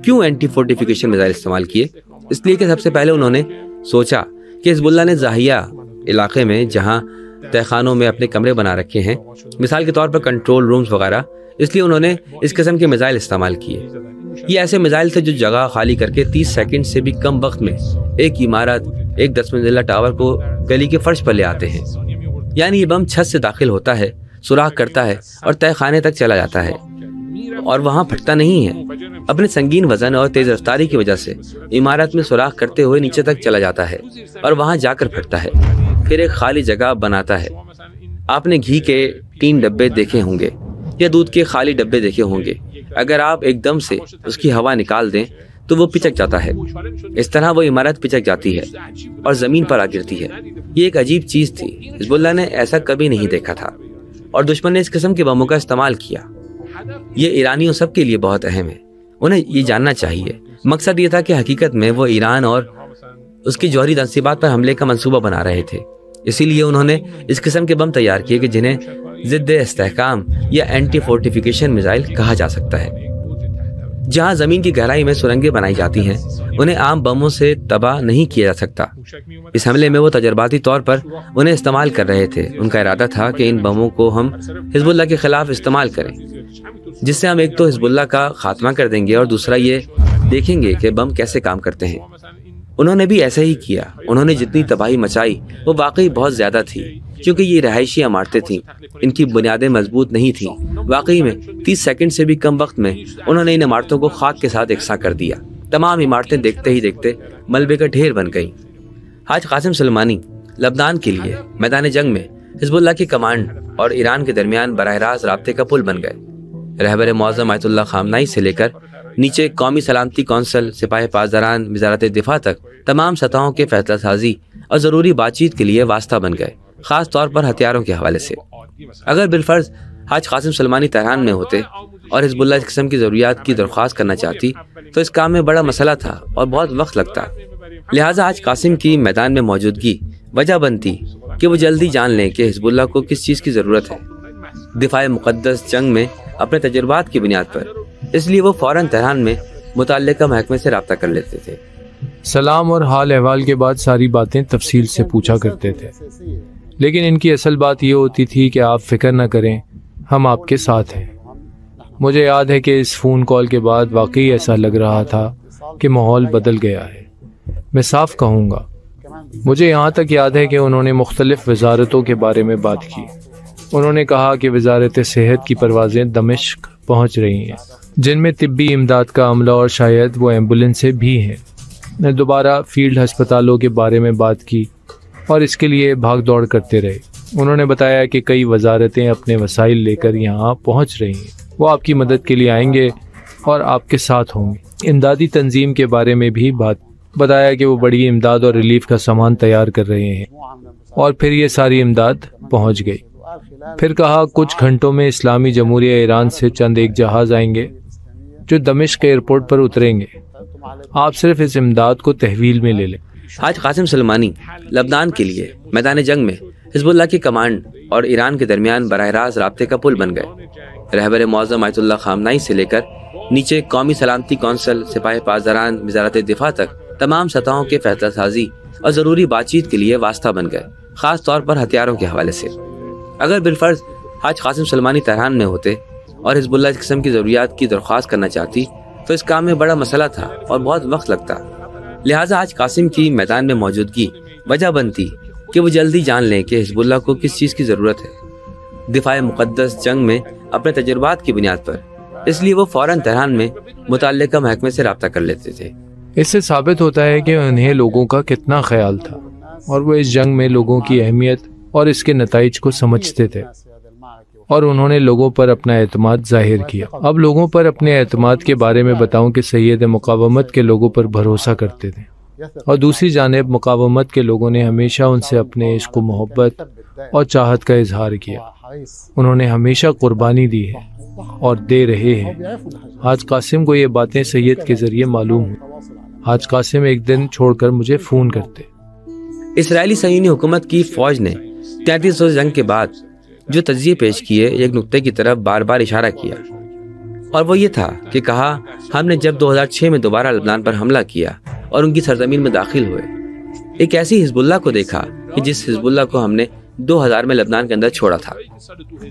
کیوں اینٹی فورٹیفیکیشن میزائل استعمال کیے؟ اس لیے کہ سب سے پہلے انہوں نے سوچا کہ حزب اللہ نے زاہیہ علاقے میں جہاں تہہ خانوں میں اپنے کمرے بنا رکھے ہیں، مثال کے طور پر کنٹرول رومز وغیرہ، اس لیے انہوں نے اس قسم کے میزائل استعمال کیے۔ یہ ایسے میزائل تھے جو جگہ خالی کر کے 30 سیکنڈ سے بھی کم وقت میں ایک عمارت، ایک 10 منزلہ ٹاور کو گلی کے فرش پر لے آتے ہیں۔ یعنی یہ بم چھت سے داخل ہوتا ہے، سوراخ کرتا ہے اور تہہ خانے تک چلا جاتا ہے اور وہاں پھٹتا نہیں ہے۔ اپنے سنگین وزن اور تیز رفتاری کی وجہ سے عمارت میں سوراخ کرتے ہوئے نیچے تک چلا جاتا ہے اور وہاں جا کر پھٹتا ہے، پھر ایک خالی جگہ بناتا ہے۔ آپ نے گھی کے 3 ڈبے دیکھے ہوں گے یا دودھ کے خالی ڈبے دیکھے ہوں گے، اگر آپ ایک دم سے اس کی ہوا نکال دیں تو وہ پچک جاتا ہے۔ اس طرح وہ عمارت پچک جاتی ہے اور زمین پر آ گرتی ہے۔ یہ ایک عجیب چیز تھی، حزب اللہ نے ایسا کبھی نہیں دیکھا تھا اور دشمن نے اس قسم کے بموں کا استعمال کیا۔ یہ ایرانیوں سب کے لیے بہت اہم ہے، انہیں یہ جاننا چاہیے۔ مقصد یہ تھا کہ حقیقت میں وہ ایران اور اس کی جوہری تنصیبات پر حملے کا منصوبہ بنا رہے تھے، اسی لیے انہوں نے اس قسم کے بم تیار کیے کہ جنہیں ضد استحکام یا اینٹی فورٹیفیکیشن میزائل کہا جا سکتا ہے۔ جہاں زمین کی گہرائی میں سرنگیں بنائی جاتی ہیں انہیں عام بموں سے تباہ نہیں کیا جا سکتا۔ اس حملے میں وہ تجرباتی طور پر انہیں استعمال کر رہے تھے۔ ان کا ارادہ تھا کہ ان بموں کو ہم حزب اللہ کے خلاف استعمال کریں، جس سے ہم ایک تو حزب اللہ کا خاتمہ کر دیں گے اور دوسرا یہ دیکھیں گے کہ بم کیسے کام کرتے ہیں۔ انہوں نے بھی ایسا ہی کیا۔ انہوں نے جتنی تباہی مچائی وہ واقعی بہت زیادہ تھی، کیونکہ یہ رہائشی عمارتیں تھیں، ان کی بنیادیں مضبوط نہیں تھیں۔ واقعی میں 30 سیکنڈ سے بھی کم وقت میں انہوں نے ان عمارتوں کو خاک کے ساتھ یکساں کر دیا۔ تمام عمارتیں دیکھتے ہی دیکھتے ملبے کا ڈھیر بن گئیں۔ حاج قاسم سلیمانی لبنان کے لیے میدان جنگ میں حزب اللہ کی کمانڈ اور ایران کے درمیان براہ راست رابطے کا پل بن گئے۔ رہبر معظم آیت اللہ خامنائی سے لے کر نیچے قومی سلامتی کونسل، سپاہ پاسداران، وزارت دفاع تک تمام سطحوں کے فیصلہ سازی اور ضروری بات چیت کے لیے واسطہ بن گئے، خاص طور پر ہتھیاروں کے حوالے سے۔ اگر بالفرض حاج قاسم سلیمانی تہران میں ہوتے اور حزب اللہ اس قسم کی ضروریات کی درخواست کرنا چاہتی تو اس کام میں بڑا مسئلہ تھا اور بہت وقت لگتا، لہٰذا حاج قاسم کی میدان میں موجودگی وجہ بنتی کہ وہ جلدی جان لیں کہ حزب اللہ کو کس چیز کی ضرورت ہے۔ دفاع مقدس جنگ میں اپنے تجربات کی بنیاد پر اس لیے وہ فوراً تہران میں متعلقہ محکمے سے رابطہ کر لیتے تھے۔ سلام اور حال احوال کے بعد ساری باتیں تفصیل سے پوچھا کرتے تھے، لیکن ان کی اصل بات یہ ہوتی تھی کہ آپ فکر نہ کریں، ہم آپ کے ساتھ ہیں۔ مجھے یاد ہے کہ اس فون کال کے بعد واقعی ایسا لگ رہا تھا کہ ماحول بدل گیا ہے۔ میں صاف کہوں گا، مجھے یہاں تک یاد ہے کہ انہوں نے مختلف وزارتوں کے بارے میں بات کی۔ انہوں نے کہا کہ وزارت صحت کی پروازیں دمشق پہنچ رہی ہیں، جن میں طبی امداد کا عملہ اور شاید وہ ایمبولینسیں بھی ہیں۔ میں دوبارہ فیلڈ ہسپتالوں کے بارے میں بات کی اور اس کے لیے بھاگ دوڑ کرتے رہے۔ انہوں نے بتایا کہ کئی وزارتیں اپنے وسائل لے کر یہاں پہنچ رہی ہیں، وہ آپ کی مدد کے لیے آئیں گے اور آپ کے ساتھ ہوں گے۔ امدادی تنظیم کے بارے میں بھی بتایا کہ وہ بڑی امداد اور ریلیف کا سامان تیار کر رہے ہیں، اور پھر یہ ساری امداد پہنچ گئی۔ پھر کہا کچھ گھنٹوں میں اسلامی جمہوریہ ایران سے چند ایک جہاز آئیں گے جو دمشق ایئرپورٹ پر اتریں گے، آپ صرف اس امداد کو تحویل میں لے لیں۔ حاج قاسم سلیمانی لبنان کے لیے میدان جنگ میں حزب اللہ کی کمانڈ اور ایران کے درمیان براہ راست رابطے کا پل بن گئے۔ رہبر معظم آیت اللہ خامنائی سے لے کر نیچے قومی سلامتی کونسل، سپاہی پاسداران، وزارت دفاع تک تمام سطحوں کے فیصلہ سازی اور ضروری بات چیت کے لیے واسطہ بن گئے، خاص طور پر ہتھیاروں کے حوالے سے۔ اگر بالفرض حاج قاسم سلیمانی تہران میں ہوتے اور حزب اللہ اس قسم کی ضروریات کی درخواست کرنا چاہتی تو اس کام میں بڑا مسئلہ تھا اور بہت وقت لگتا، لہٰذا حاج قاسم کی میدان میں موجودگی وجہ بنتی کہ وہ جلدی جان لیں کہ حزب اللہ کو کس چیز کی ضرورت ہے دفاع مقدس جنگ میں اپنے تجربات کی بنیاد پر، اس لیے وہ فوراً تہران میں متعلقہ محکمے سے رابطہ کر لیتے تھے۔ اس سے ثابت ہوتا ہے کہ انہیں لوگوں کا کتنا خیال تھا اور وہ اس جنگ میں لوگوں کی اہمیت اور اس کے نتائج کو سمجھتے تھے، اور انہوں نے لوگوں پر اپنا اعتماد ظاہر کیا۔ اب لوگوں پر اپنے اعتماد کے بارے میں بتاؤں کہ سید مقاومت کے لوگوں پر بھروسہ کرتے تھے، اور دوسری جانب مقاومت کے لوگوں نے ہمیشہ ان سے اپنے عشق و محبت اور چاہت کا اظہار کیا۔ انہوں نے ہمیشہ قربانی دی ہے اور دے رہے ہیں۔ حاج قاسم کو یہ باتیں سید کے ذریعے معلوم ہوئی۔ حاج قاسم ایک دن چھوڑ کر مجھے فون کرتے۔ اسرائیلی صہیونی حکومت کی فوج نے 33 روز جنگ کے بعد جو تجزیے پیش کیے، ایک نقطے کی طرف بار بار اشارہ کیا، اور وہ یہ تھا کہ کہا ہم نے جب 2006 میں دوبارہ لبنان پر حملہ کیا اور ان کی سرزمین میں داخل ہوئے، ایک ایسی حزب اللہ کو دیکھا کہ جس حزب اللہ کو ہم نے 2000 میں لبنان کے اندر چھوڑا تھا۔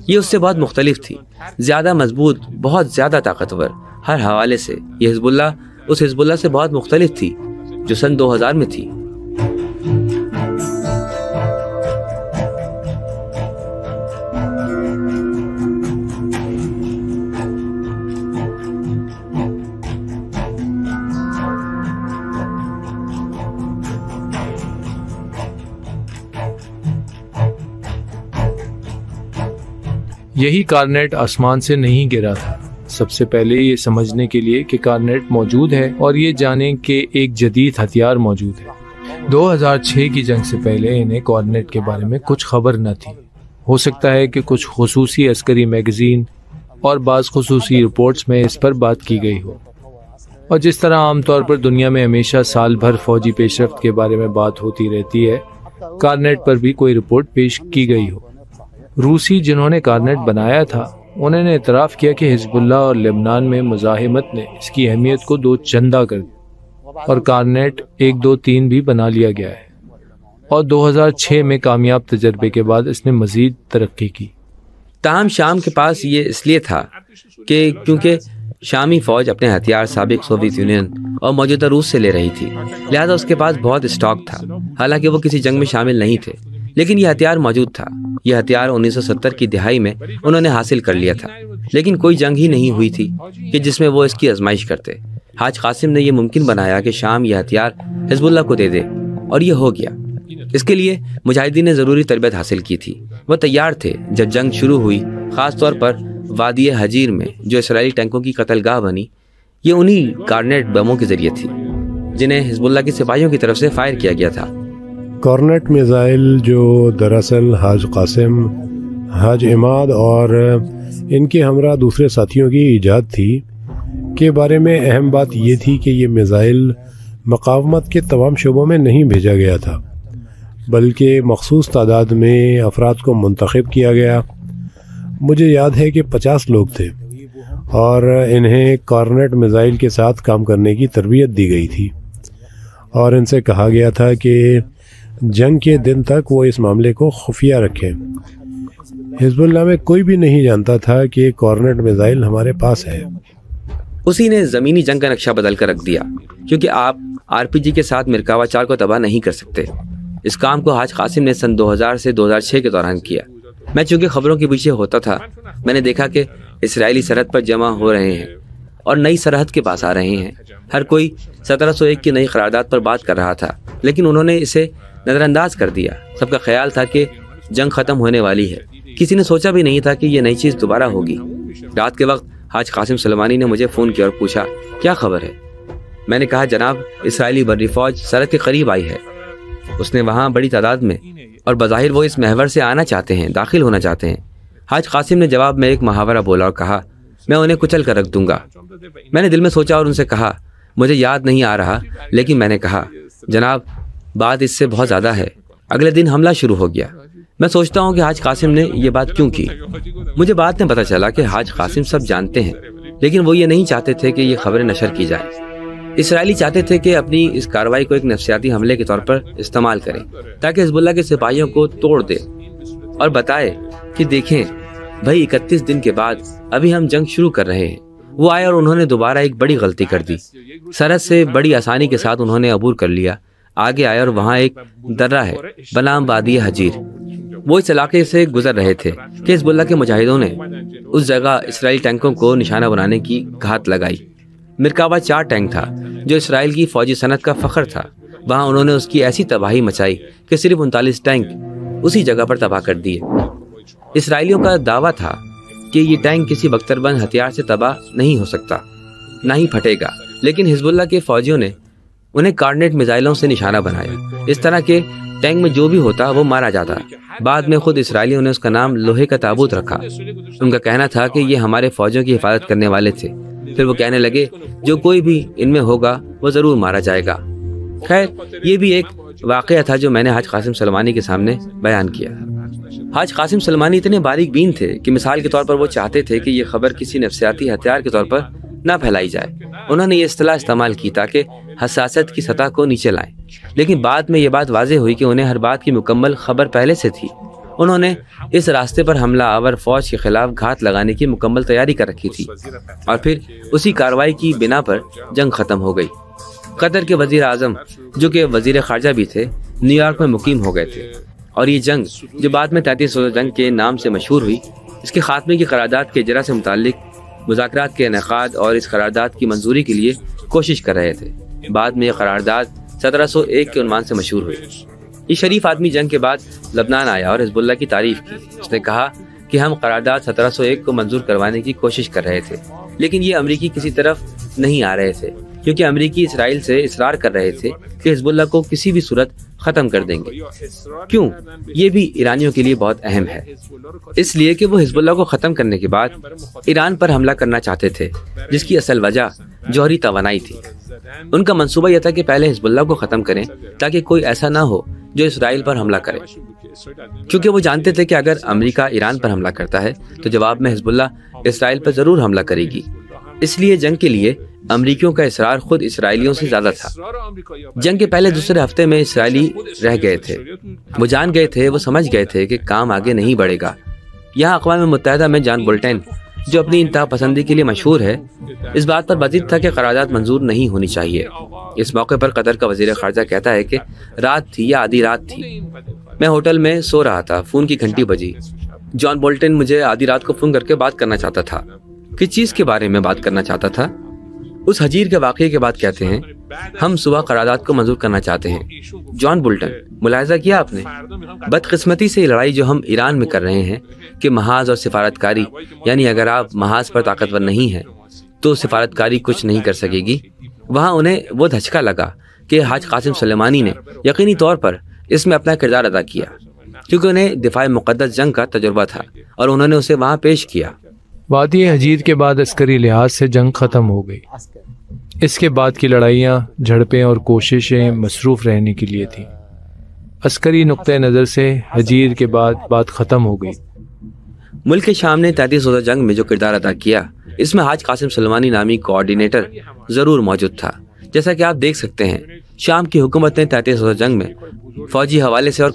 یہ اس سے بہت مختلف تھی، زیادہ مضبوط، بہت زیادہ طاقتور ہر حوالے سے۔ یہ حزب اللہ اس حزب اللہ سے بہت مختلف تھی جو سن 2000 میں تھی۔ یہی کارنیٹ آسمان سے نہیں گرا تھا۔ سب سے پہلے یہ سمجھنے کے لیے کہ کارنیٹ موجود ہے اور یہ جانیں کہ ایک جدید ہتھیار موجود ہے۔ 2006 کی جنگ سے پہلے انہیں کارنیٹ کے بارے میں کچھ خبر نہ تھی۔ ہو سکتا ہے کہ کچھ خصوصی عسکری میگزین اور بعض خصوصی رپورٹس میں اس پر بات کی گئی ہو، اور جس طرح عام طور پر دنیا میں ہمیشہ سال بھر فوجی پیش رفت کے بارے میں بات ہوتی رہتی ہے، کارنیٹ پر بھی کوئی رپورٹ پیش کی گئی ہو۔ روسی جنہوں نے کارنیٹ بنایا تھا انہوں نے اعتراف کیا کہ حزب اللہ اور لبنان میں مزاحمت نے اس کی اہمیت کو 2 چندہ کر دیا، اور کارنیٹ 1 2 3 بھی بنا لیا گیا ہے، اور 2006 میں کامیاب تجربے کے بعد اس نے مزید ترقی کی۔ تاہم شام کے پاس یہ اس لیے تھا کہ کیونکہ شامی فوج اپنے ہتھیار سابق سوویت یونین اور موجودہ روس سے لے رہی تھی، لہذا اس کے پاس بہت اسٹاک تھا۔ حالانکہ وہ کسی جنگ میں شامل نہیں تھے، لیکن یہ ہتھیار موجود تھا۔ یہ ہتھیار 1970 کی دہائی میں انہوں نے حاصل کر لیا تھا، لیکن کوئی جنگ ہی نہیں ہوئی تھی کہ جس میں وہ اس کی آزمائش کرتے۔ حاج قاسم نے یہ ممکن بنایا کہ شام یہ ہتھیار حزب اللہ کو دے دے، اور یہ ہو گیا۔ اس کے لیے مجاہدین نے ضروری تربیت حاصل کی تھی، وہ تیار تھے۔ جب جنگ شروع ہوئی، خاص طور پر وادی حجیر میں جو اسرائیلی ٹینکوں کی قتل گاہ بنی، یہ انہی کارنیٹ بموں کے ذریعے تھی جنہیں حزب اللہ کے سپاہیوں کی طرف سے فائر کیا گیا تھا۔ کارنیٹ میزائل جو دراصل حاج قاسم، حاج عماد اور ان کے ہمراہ دوسرے ساتھیوں کی ایجاد تھی، کے بارے میں اہم بات یہ تھی کہ یہ میزائل مقاومت کے تمام شعبوں میں نہیں بھیجا گیا تھا، بلکہ مخصوص تعداد میں افراد کو منتخب کیا گیا۔ مجھے یاد ہے کہ 50 لوگ تھے، اور انہیں کارنٹ میزائل کے ساتھ کام کرنے کی تربیت دی گئی تھی، اور ان سے کہا گیا تھا کہ جنگ کے دن تک وہ اس معاملے کو خفیہ رکھیں۔ حزب اللہ میں کوئی بھی نہیں جانتا تھا کہ کارنٹ میزائل ہمارے پاس ہے۔ اسی نے زمینی جنگ کا نقشہ بدل کر رکھ دیا، کیونکہ آپ RPG کے ساتھ مرکاوا 4 کو تباہ نہیں کر سکتے۔ اس کام کو حاج قاسم نے سن 2000 سے 2006 کے دوران کیا۔ میں چونکہ خبروں کے پیچھے ہوتا تھا، میں نے دیکھا کہ اسرائیلی سرحد پر جمع ہو رہے ہیں اور نئی سرحد کے پاس آ رہے ہیں۔ ہر کوئی 1701 کی نئی قرارداد پر بات کر رہا تھا، لیکن انہوں نے اسے نظر انداز کر دیا۔ سب کا خیال تھا کہ جنگ ختم ہونے والی ہے، کسی نے سوچا بھی نہیں تھا کہ یہ نئی چیز دوبارہ ہوگی۔ رات کے وقت حاج قاسم سلیمانی نے مجھے فون کیا اور پوچھا کیا خبر ہے۔ میں نے کہا جناب اسرائیلی بری فوج سرحد کے قریب آئی ہے، اس نے وہاں بڑی تعداد میں، اور بظاہر وہ اس محور سے آنا چاہتے ہیں، داخل ہونا چاہتے ہیں۔ حاج قاسم نے جواب میں ایک محاورہ بولا اور کہا میں انہیں کچل کر رکھ دوں گا۔ میں نے دل میں سوچا اور ان سے کہا مجھے یاد نہیں آ رہا، لیکن میں نے کہا جناب بات اس سے بہت زیادہ ہے۔ اگلے دن حملہ شروع ہو گیا۔ میں سوچتا ہوں کہ حاج قاسم نے یہ بات کیوں کی۔ مجھے بعد میں پتہ چلا کہ حاج قاسم سب جانتے ہیں، لیکن وہ یہ نہیں چاہتے تھے کہ یہ خبریں نشر کی جائیں۔ اسرائیلی چاہتے تھے کہ اپنی اس کارروائی کو ایک نفسیاتی حملے کے طور پر استعمال کریں، تاکہ حزب اللہ کے سپاہیوں کو توڑ دے اور بتائے کہ دیکھیں بھائی 31 دن کے بعد ابھی ہم جنگ شروع کر رہے ہیں۔ وہ آئے اور انہوں نے دوبارہ ایک بڑی غلطی کر دی۔ سرحد سے بڑی آسانی کے ساتھ انہوں نے عبور کر لیا، آگے آئے اور وہاں ایک درہ ہے بنام وادی حجیر، وہ اس علاقے سے گزر رہے تھے کہ حزب اللہ کے مجاہدوں نے اس جگہ اسرائیلی ٹینکوں کو نشانہ بنانے کی گھات لگائی۔ مرکاوا 4 ٹینک تھا جو اسرائیل کی فوجی صنعت کا فخر تھا، وہاں انہوں نے اس کی ایسی تباہی مچائی کہ صرف 39 ٹینک اسی جگہ پر تباہ کر دیے۔ اسرائیلیوں کا دعویٰ تھا کہ یہ ٹینک کسی بختربند ہتھیار سے تباہ نہیں ہو سکتا، نہ ہی پھٹے گا، لیکن حزب اللہ کے فوجیوں نے انہیں کارنیٹ میزائلوں سے نشانہ بنایا۔ اس طرح کے ٹینک میں جو بھی ہوتا وہ مارا جاتا۔ بعد میں خود اسرائیلیوں نے اس کا نام لوہے کا تابوت رکھا۔ ان کا کہنا تھا کہ یہ ہمارے فوجیوں کی حفاظت کرنے والے تھے۔ پھر وہ کہنے لگے جو کوئی بھی ان میں ہوگا وہ ضرور مارا جائے گا۔ خیر یہ بھی ایک واقعہ تھا جو میں نے حاج قاسم سلیمانی کے سامنے بیان کیا۔ حاج قاسم سلیمانی اتنے باریک بین تھے کہ مثال کے طور پر وہ چاہتے تھے کہ یہ خبر کسی نفسیاتی ہتھیار کے طور پر نہ پھیلائی جائے۔ انہوں نے یہ اصطلاح استعمال کی تاکہ حساسیت کی سطح کو نیچے لائیں، لیکن بعد میں یہ بات واضح ہوئی کہ انہیں ہر بات کی مکمل خبر پہلے سے تھی۔ انہوں نے اس راستے پر حملہ آور فوج کے خلاف گھات لگانے کی مکمل تیاری کر رکھی تھی، اور پھر اسی کارروائی کی بنا پر جنگ ختم ہو گئی۔ قطر کے وزیر اعظم جو کہ وزیر خارجہ بھی تھے نیو یارک میں مقیم ہو گئے تھے، اور یہ جنگ جو بعد میں 33 روزہ جنگ کے نام سے مشہور ہوئی، اس کے خاتمے کی قرارداد کے اجرا سے متعلق مذاکرات کے انعقاد اور اس قرارداد کی منظوری کے لیے کوشش کر رہے تھے۔ بعد میں یہ قرارداد 1701 کے عنوان سے مشہور ہوئی۔ یہ شریف آدمی جنگ کے بعد لبنان آیا اور حزب اللہ کی تعریف کی۔ اس نے کہا کہ ہم قرارداد 1701 کو منظور کروانے کی کوشش کر رہے تھے، لیکن یہ امریکی کسی طرف نہیں آ رہے تھے، کیونکہ امریکی اسرائیل سے اصرار کر رہے تھے کہ حزب اللہ کو کسی بھی صورت ختم کر دیں گے۔ کیوں؟ یہ بھی ایرانیوں کے لیے بہت اہم ہے، اس لیے کہ وہ حزب اللہ کو ختم کرنے کے بعد ایران پر حملہ کرنا چاہتے تھے، جس کی اصل وجہ جوہری توانائی تھی۔ ان کا منصوبہ یہ تھا کہ پہلے حزب اللہ کو ختم کریں تاکہ کوئی ایسا نہ ہو جو اسرائیل پر حملہ کرے، کیونکہ وہ جانتے تھے کہ اگر امریکہ ایران پر حملہ کرتا ہے تو جواب میں حزب اللہ اسرائیل پر ضرور حملہ کرے گی۔ اس لیے جنگ کے لیے امریکیوں کا اصرار خود اسرائیلیوں سے زیادہ تھا۔ جنگ کے پہلے دوسرے ہفتے میں اسرائیلی رہ گئے تھے، وہ جان گئے تھے، وہ سمجھ گئے تھے کہ کام آگے نہیں بڑھے گا۔ یہاں اقوام متحدہ میں جان بولٹن جو اپنی انتہا پسندی کے لیے مشہور ہے، اس بات پر بضد تھا کہ قرارداد منظور نہیں ہونی چاہیے۔ اس موقع پر قطر کا وزیر خارجہ کہتا ہے کہ رات تھی یا آدھی رات تھی، میں ہوٹل میں سو رہا تھا، فون کی گھنٹی بجی۔ جان بولٹن مجھے آدھی رات کو فون کر کے بات کرنا چاہتا تھا۔ کس چیز کے بارے میں بات کرنا چاہتا تھا؟ اس حجیر کے واقعے کے بعد کہتے ہیں ہم صبح قرارداد کو منظور کرنا چاہتے ہیں۔ جان بولٹن، ملاحظہ کیا آپ نے؟ بدقسمتی سے یہ لڑائی جو ہم ایران میں کر رہے ہیں کہ محاذ اور سفارتکاری، یعنی اگر آپ محاذ پر طاقتور نہیں ہیں تو سفارتکاری کچھ نہیں کر سکے گی، وہاں انہیں وہ دھچکا لگا کہ حاج قاسم سلیمانی نے یقینی طور پر اس میں اپنا کردار ادا کیا، کیونکہ انہیں دفاع مقدس جنگ کا تجربہ تھا اور انہوں نے اسے وہاں پیش کیا۔ وادی حجیر کے بعد عسکری لحاظ سے جنگ ختم ہو گئی۔ اس کے بعد کی لڑائیاں، جھڑپیں اور کوششیں مصروف رہنے کے لیے تھیں۔ عسکری نقطۂ نظر سے حجیر کے بعد بات ختم ہو گئی۔ ملک شام نے 33 روزہ جنگ میں جو کردار ادا کیا اس میں حاج قاسم سلیمانی نامی کوآرڈینیٹر ضرور موجود تھا۔ جیسا کہ آپ دیکھ سکتے ہیں، شام کی حکومت نے 33 روزہ جنگ میں فوجی حوالے سے اور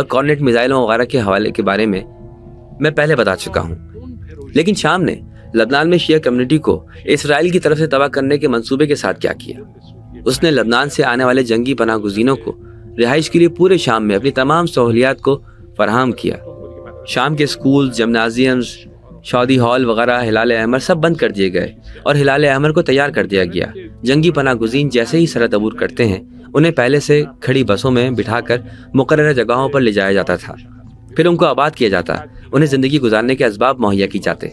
کارنیٹ میزائلوں وغیرہ کے حوالے کے بارے میں پہلے بتا چکا ہوں، لیکن شام نے لبنان میں شیعہ کمیونٹی کو اسرائیل کی طرف سے تباہ کرنے کے منصوبے کے ساتھ کیا کیا؟ اس نے لبنان سے آنے والے جنگی پناہ گزینوں کو رہائش کے لیے پورے شام میں اپنی تمام سہولیات کو فراہم کیا۔ شام کے سکول، جمنازیمز، شادی ہال وغیرہ ہلال احمر سب بند کر دیے گئے اور ہلال احمر کو تیار کر دیا گیا۔ جنگی پناہ گزین جیسے ہی سرحد عبور کرتے ہیں، انہیں پہلے سے کھڑی بسوں میں بٹھا کر مقررہ جگہوں پر لے جایا جاتا تھا، پھر ان کو آباد کیا جاتا، انہیں زندگی گزارنے کے اسباب مہیا کی جاتے۔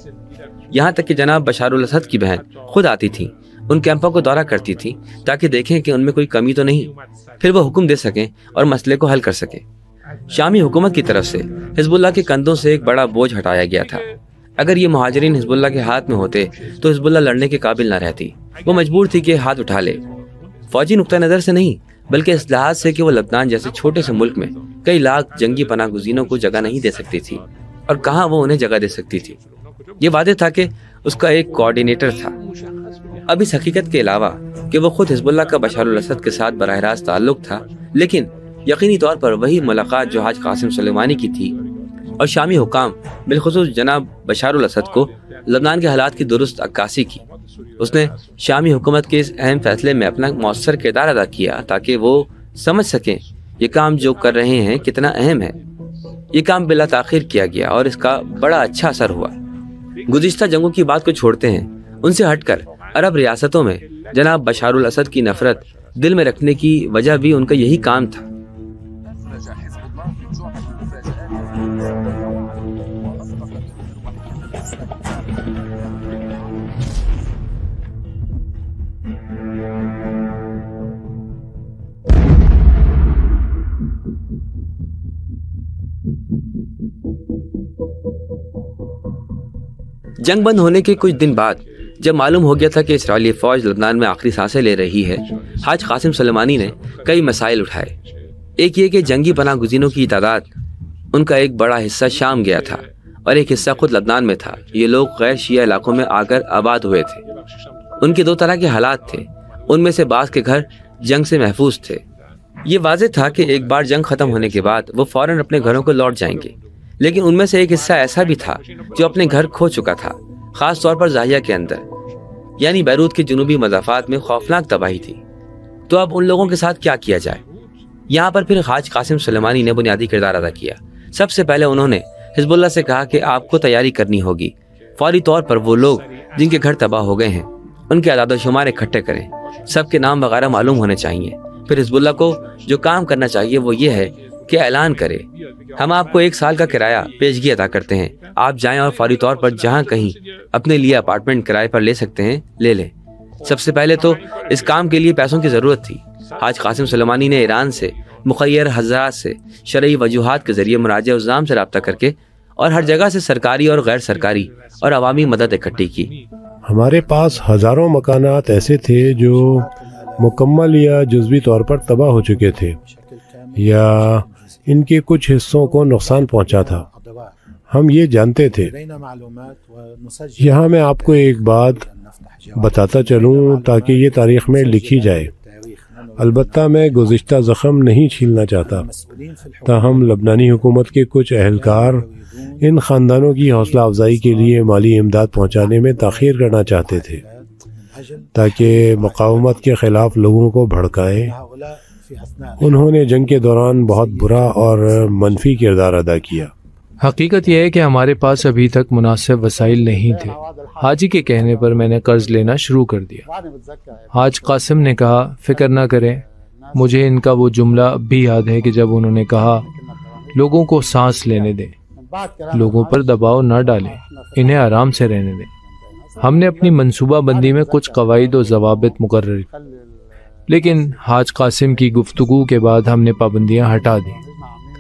یہاں تک کہ جناب بشار الاسد کی بہن خود آتی تھیں، ان کیمپوں کو دورہ کرتی تھی تاکہ دیکھیں کہ ان میں کوئی کمی تو نہیں، پھر وہ حکم دے سکیں اور مسئلے کو حل کر سکیں۔ شامی حکومت کی طرف سے حزب اللہ کے کندھوں سے ایک بڑا بوجھ ہٹایا گیا تھا۔ اگر یہ مہاجرین حزب اللہ کے ہاتھ میں ہوتے تو حزب اللہ لڑنے کے قابل نہ رہتی، وہ مجبور تھی کہ ہاتھ اٹھا لے، فوجی نقطہ نظر سے نہیں بلکہ اس لحاظ سے کہ وہ لبنان جیسے چھوٹے سے ملک میں کئی لاکھ جنگی پناہ گزینوں کو جگہ نہیں دے سکتی تھی، اور کہاں وہ انہیں جگہ دے سکتی تھی۔ یہ واضح تھا کہ اس کا ایک کوآرڈینیٹر تھا۔ اب اس حقیقت کے علاوہ کہ وہ خود حزب اللہ کا بشار الاسد کے ساتھ براہ راست تعلق تھا، لیکن یقینی طور پر وہی ملاقات جو حاج قاسم سلیمانی کی تھی، اور شامی حکام بالخصوص جناب بشار الاسد کو لبنان کے حالات کی درست عکاسی کی۔ اس نے شامی حکومت کے اس اہم فیصلے میں اپنا مؤثر کردار ادا کیا تاکہ وہ سمجھ سکیں یہ کام جو کر رہے ہیں کتنا اہم ہے۔ یہ کام بلا تاخیر کیا گیا اور اس کا بڑا اچھا اثر ہوا۔ گزشتہ جنگوں کی بات کو چھوڑتے ہیں، ان سے ہٹ کر عرب ریاستوں میں جناب بشار الاسد کی نفرت دل میں رکھنے کی وجہ بھی ان کا یہی کام تھا۔ جنگ بند ہونے کے کچھ دن بعد جب معلوم ہو گیا تھا کہ اسرائیلی فوج لبنان میں آخری سانسیں لے رہی ہے، حاج قاسم سلیمانی نے کئی مسائل اٹھائے۔ ایک یہ کہ جنگی پناہ گزینوں کی تعداد، ان کا ایک بڑا حصہ شام گیا تھا اور ایک حصہ خود لبنان میں تھا۔ یہ لوگ غیر شیعہ علاقوں میں آ کر آباد ہوئے تھے۔ ان کے دو طرح کے حالات تھے، ان میں سے بعض کے گھر جنگ سے محفوظ تھے۔ یہ واضح تھا کہ ایک بار جنگ ختم ہونے کے بعد وہ فوراً اپنے گھروں کو لوٹ جائیں گے، لیکن ان میں سے ایک حصہ ایسا بھی تھا جو اپنے گھر کھو چکا تھا، خاص طور پر زاہیہ کے اندر، یعنی بیروت کے جنوبی مضافات میں خوفناک تباہی تھی۔ تو اب ان لوگوں کے ساتھ کیا کیا جائے؟ یہاں پر پھر حاج قاسم سلیمانی نے بنیادی کردار ادا کیا۔ سب سے پہلے انہوں نے حزب اللہ سے کہا کہ آپ کو تیاری کرنی ہوگی، فوری طور پر وہ لوگ جن کے گھر تباہ ہو گئے ہیں ان کے اعداد و شمار اکٹھے کریں، سب کے نام وغیرہ معلوم ہونے چاہیے۔ پھر حزب اللہ کو جو کام کرنا چاہیے وہ یہ ہے کہ اعلان کرے، ہم آپ کو 1 سال کا کرایہ پیشگی ادا کرتے ہیں، آپ جائیں اور فوری طور پر جہاں کہیں اپنے لیے اپارٹمنٹ کرائے پر لے سکتے ہیں لے لیں۔ سب سے پہلے تو اس کام کے لیے پیسوں کی ضرورت تھی۔ حاج قاسم سلیمانی نے ایران سے مخیر حضرات سے شرعی وجوہات کے ذریعے مراجع الزام سے رابطہ کر کے اور ہر جگہ سے سرکاری اور غیر سرکاری اور عوامی مدد اکٹھی کی۔ ہمارے پاس ہزاروں مکانات ایسے تھے جو مکمل یا جزوی طور پر تباہ ہو چکے تھے یا ان کے کچھ حصوں کو نقصان پہنچا تھا۔ ہم یہ جانتے تھے۔ یہاں میں آپ کو ایک بات بتاتا چلوں تاکہ یہ تاریخ میں لکھی جائے، البتہ میں گزشتہ زخم نہیں چھیلنا چاہتا، تاہم لبنانی حکومت کے کچھ اہلکار ان خاندانوں کی حوصلہ افزائی کے لیے مالی امداد پہنچانے میں تاخیر کرنا چاہتے تھے تاکہ مقاومت کے خلاف لوگوں کو بھڑکائیں۔ انہوں نے جنگ کے دوران بہت برا اور منفی کردار ادا کیا۔ حقیقت یہ ہے کہ ہمارے پاس ابھی تک مناسب وسائل نہیں تھے۔ حاجی کے کہنے پر میں نے قرض لینا شروع کر دیا۔ حاج قاسم نے کہا فکر نہ کریں۔ مجھے ان کا وہ جملہ اب بھی یاد ہے کہ جب انہوں نے کہا لوگوں کو سانس لینے دیں، لوگوں پر دباؤ نہ ڈالیں، انہیں آرام سے رہنے دیں۔ ہم نے اپنی منصوبہ بندی میں کچھ قواعد و ضوابط مقرر کی، لیکن حاج قاسم کی گفتگو کے بعد ہم نے پابندیاں ہٹا دیں۔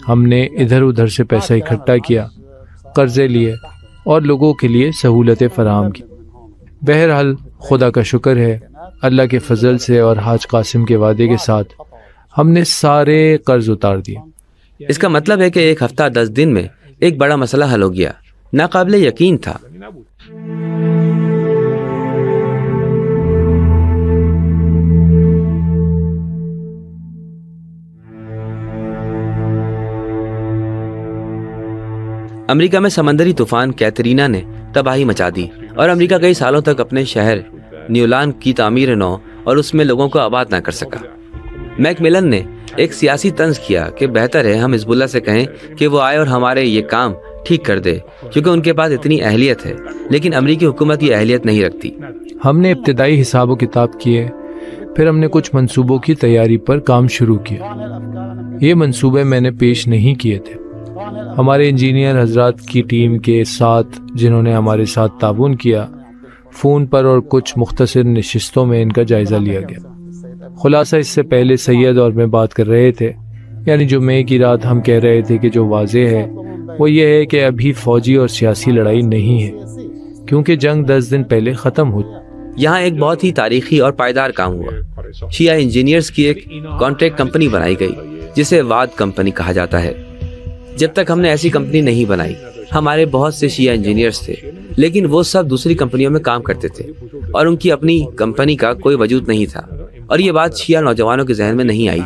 ہم نے ادھر ادھر سے پیسہ اکٹھا کیا، قرضے لیے اور لوگوں کے لیے سہولتیں فراہم کی۔ بہرحال خدا کا شکر ہے، اللہ کے فضل سے اور حاج قاسم کے وعدے کے ساتھ ہم نے سارے قرض اتار دیے۔ اس کا مطلب ہے کہ 1 ہفتہ 10 دن میں ایک بڑا مسئلہ حل ہو گیا۔ ناقابل یقین تھا۔ امریکہ میں سمندری طوفان کیترینا نے تباہی مچا دی اور امریکہ کئی سالوں تک اپنے شہر نیولان کی تعمیر نو اور اس میں لوگوں کو آباد نہ کر سکا۔ میک ملن نے ایک سیاسی طنز کیا کہ بہتر ہے ہم حزب اللہ سے کہیں کہ وہ آئے اور ہمارے یہ کام ٹھیک کر دے، کیونکہ ان کے پاس اتنی اہلیت ہے، لیکن امریکی حکومت یہ اہلیت نہیں رکھتی۔ ہم نے ابتدائی حساب و کتاب کیے، پھر ہم نے کچھ منصوبوں کی تیاری پر کام شروع کیا۔ یہ منصوبے میں نے پیش نہیں کیے تھے۔ ہمارے انجینئر حضرات کی ٹیم کے ساتھ جنہوں نے ہمارے ساتھ تعاون کیا، فون پر اور کچھ مختصر نشستوں میں ان کا جائزہ لیا گیا۔ خلاصہ اس سے پہلے سید اور میں بات کر رہے تھے، یعنی جمعے کی رات ہم کہہ رہے تھے کہ جو واضح ہے وہ یہ ہے کہ ابھی فوجی اور سیاسی لڑائی نہیں ہے، کیونکہ جنگ 10 دن پہلے ختم ہو۔ یہاں ایک بہت ہی تاریخی اور پائیدار کام ہوا۔ شیعہ انجینئرز کی ایک کانٹریکٹ کمپنی بنائی گئی جسے واد کمپنی کہا جاتا ہے۔ جب تک ہم نے ایسی کمپنی نہیں بنائی، ہمارے بہت سے شیعہ انجینئرز تھے، لیکن وہ سب دوسری کمپنیوں میں کام کرتے تھے اور ان کی اپنی کمپنی کا کوئی وجود نہیں تھا، اور یہ بات شیعہ نوجوانوں کے ذہن میں نہیں آئی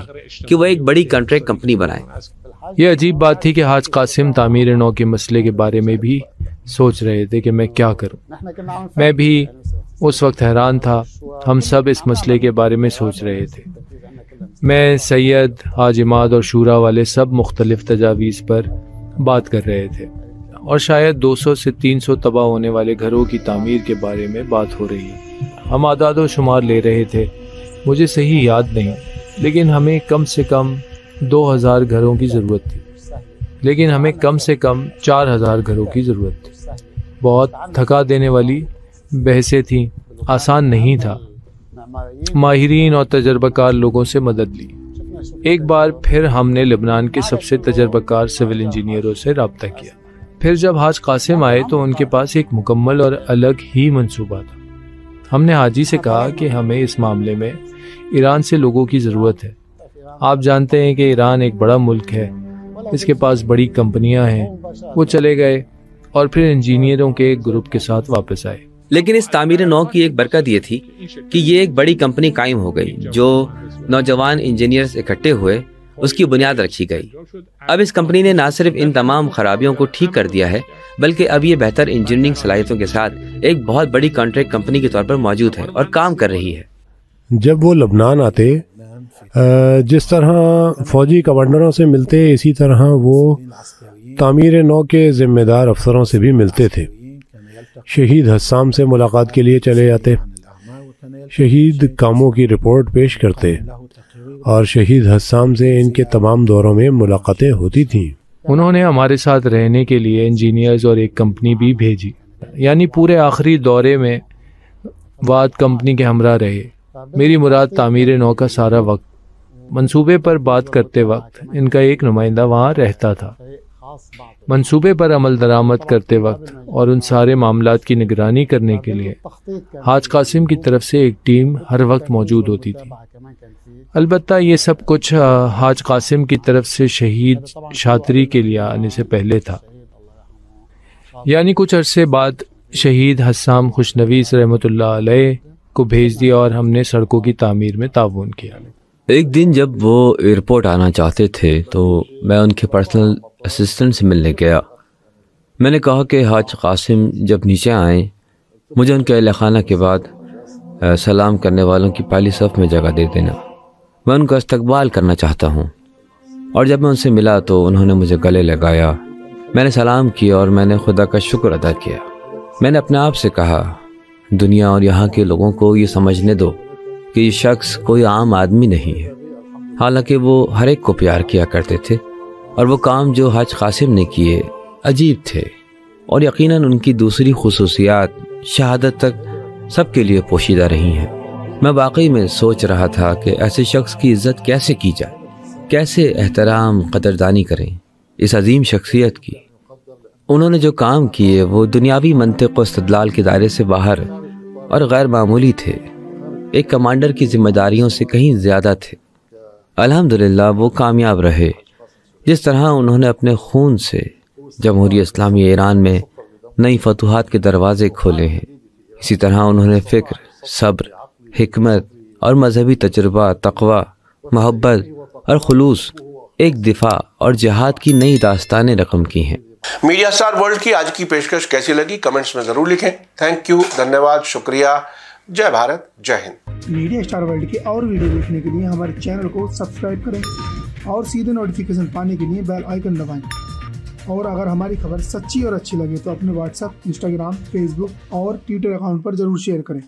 کہ وہ ایک بڑی کانٹریکٹ کمپنی بنائیں۔ یہ عجیب بات تھی کہ حاج قاسم تعمیر نو کے مسئلے کے بارے میں بھی سوچ رہے تھے کہ میں کیا کروں۔ میں بھی اس وقت حیران تھا، ہم سب اس مسئلے کے بارے میں سوچ رہے تھے۔ میں، سید، حاج عماد اور شورا والے سب مختلف تجاویز پر بات کر رہے تھے، اور شاید 200 سے 300 تباہ ہونے والے گھروں کی تعمیر کے بارے میں بات ہو رہی ہے۔ ہم اعداد و شمار لے رہے تھے، مجھے صحیح یاد نہیں، لیکن ہمیں کم سے کم 2000 گھروں کی ضرورت تھی، لیکن ہمیں کم سے کم 4000 گھروں کی ضرورت تھی۔ بہت تھکا دینے والی بحثیں تھیں، آسان نہیں تھا۔ ماہرین اور تجربہ کار لوگوں سے مدد لی۔ ایک بار پھر ہم نے لبنان کے سب سے تجربہ کار سول انجینئروں سے رابطہ کیا۔ پھر جب حاج قاسم آئے تو ان کے پاس ایک مکمل اور الگ ہی منصوبہ تھا۔ ہم نے حاجی سے کہا کہ ہمیں اس معاملے میں ایران سے لوگوں کی ضرورت ہے۔ آپ جانتے ہیں کہ ایران ایک بڑا ملک ہے، اس کے پاس بڑی کمپنیاں ہیں۔ وہ چلے گئے اور پھر انجینئروں کے ایک گروپ کے ساتھ واپس آئے۔ لیکن اس تعمیر نو کی ایک برکت یہ تھی کہ یہ ایک بڑی کمپنی قائم ہو گئی۔ جو نوجوان انجینئرز اکٹھے ہوئے، اس کی بنیاد رکھی گئی۔ اب اس کمپنی نے نہ صرف ان تمام خرابیوں کو ٹھیک کر دیا ہے، بلکہ اب یہ بہتر انجینئرنگ صلاحیتوں کے ساتھ ایک بہت بڑی کانٹریکٹ کمپنی کے طور پر موجود ہے اور کام کر رہی ہے۔ جب وہ لبنان آتے، جس طرح فوجی کمانڈروں سے ملتے، اسی طرح وہ تعمیر نو کے ذمہ دار افسروں سے بھی ملتے تھے۔ شہید حسام سے ملاقات کے لیے چلے جاتے، شہید کاموں کی رپورٹ پیش کرتے، اور شہید حسام سے ان کے تمام دوروں میں ملاقاتیں ہوتی تھیں۔ انہوں نے ہمارے ساتھ رہنے کے لیے انجینئرز اور ایک کمپنی بھی بھیجی، یعنی پورے آخری دورے میں واد کمپنی کے ہمراہ رہے۔ میری مراد تعمیر نو کا سارا وقت۔ منصوبے پر بات کرتے وقت ان کا ایک نمائندہ وہاں رہتا تھا۔ منصوبے پر عمل درآمد کرتے وقت اور ان سارے معاملات کی نگرانی کرنے کے لیے حاج قاسم کی طرف سے ایک ٹیم ہر وقت موجود ہوتی تھی۔ البتہ یہ سب کچھ حاج قاسم کی طرف سے شہید شاطری کے لیے آنے سے پہلے تھا، یعنی کچھ عرصے بعد شہید حسام خوشنویس رحمۃ اللہ علیہ کو بھیج دیا اور ہم نے سڑکوں کی تعمیر میں تعاون کیا۔ ایک دن جب وہ ایئرپورٹ آنا چاہتے تھے تو میں ان کے پرسنل اسسٹنٹ سے ملنے گیا۔ میں نے کہا کہ حاج قاسم جب نیچے آئیں، مجھے ان کے اہل خانہ کے بعد سلام کرنے والوں کی پہلی صف میں جگہ دے دینا، میں ان کا استقبال کرنا چاہتا ہوں۔ اور جب میں ان سے ملا تو انہوں نے مجھے گلے لگایا، میں نے سلام کیا اور میں نے خدا کا شکر ادا کیا۔ میں نے اپنے آپ سے کہا، دنیا اور یہاں کے لوگوں کو یہ سمجھنے دو کہ یہ شخص کوئی عام آدمی نہیں ہے۔ حالانکہ وہ ہر ایک کو پیار کیا کرتے تھے، اور وہ کام جو حاج قاسم نے کیے عجیب تھے، اور یقیناً ان کی دوسری خصوصیات شہادت تک سب کے لیے پوشیدہ رہی ہیں۔ میں واقعی میں سوچ رہا تھا کہ ایسے شخص کی عزت کیسے کی جائے، کیسے احترام قدردانی کریں اس عظیم شخصیت کی۔ انہوں نے جو کام کیے وہ دنیاوی منطق و استدلال کے دائرے سے باہر اور غیر معمولی تھے، ایک کمانڈر کی ذمہ داریوں سے کہیں زیادہ تھے۔ الحمدللہ وہ کامیاب رہے۔ جس طرح انہوں نے اپنے خون سے جمہوریہ اسلامی ایران میں نئی فتوحات کے دروازے کھولے ہیں۔ اسی طرح انہوں نے فکر، صبر، حکمت اور مذہبی تجربہ، تقوی، محبت اور خلوص، ایک دفاع اور جہاد کی نئی داستانیں رقم کی ہیں۔ میڈیا اسٹار ورلڈ کی آج کی پیشکش کیسی لگی کمنٹس میں ضرور لکھیں۔ تھینک یو، دھنیہ واد، شکریہ، جے بھارت، جے ہند۔ میڈیا اسٹار ورلڈ کی اور ویڈیو دیکھنے کے لیے ہمارے چینل کو سبسکرائب کریں اور سیدھے نوٹیفیکیشن پانے کے لیے بیل آئیکن دبائیں۔ اور اگر ہماری خبر سچی اور اچھی لگے تو اپنے واٹس ایپ، انسٹاگرام، فیس بک اور ٹویٹر اکاؤنٹ پر ضرور شیئر کریں۔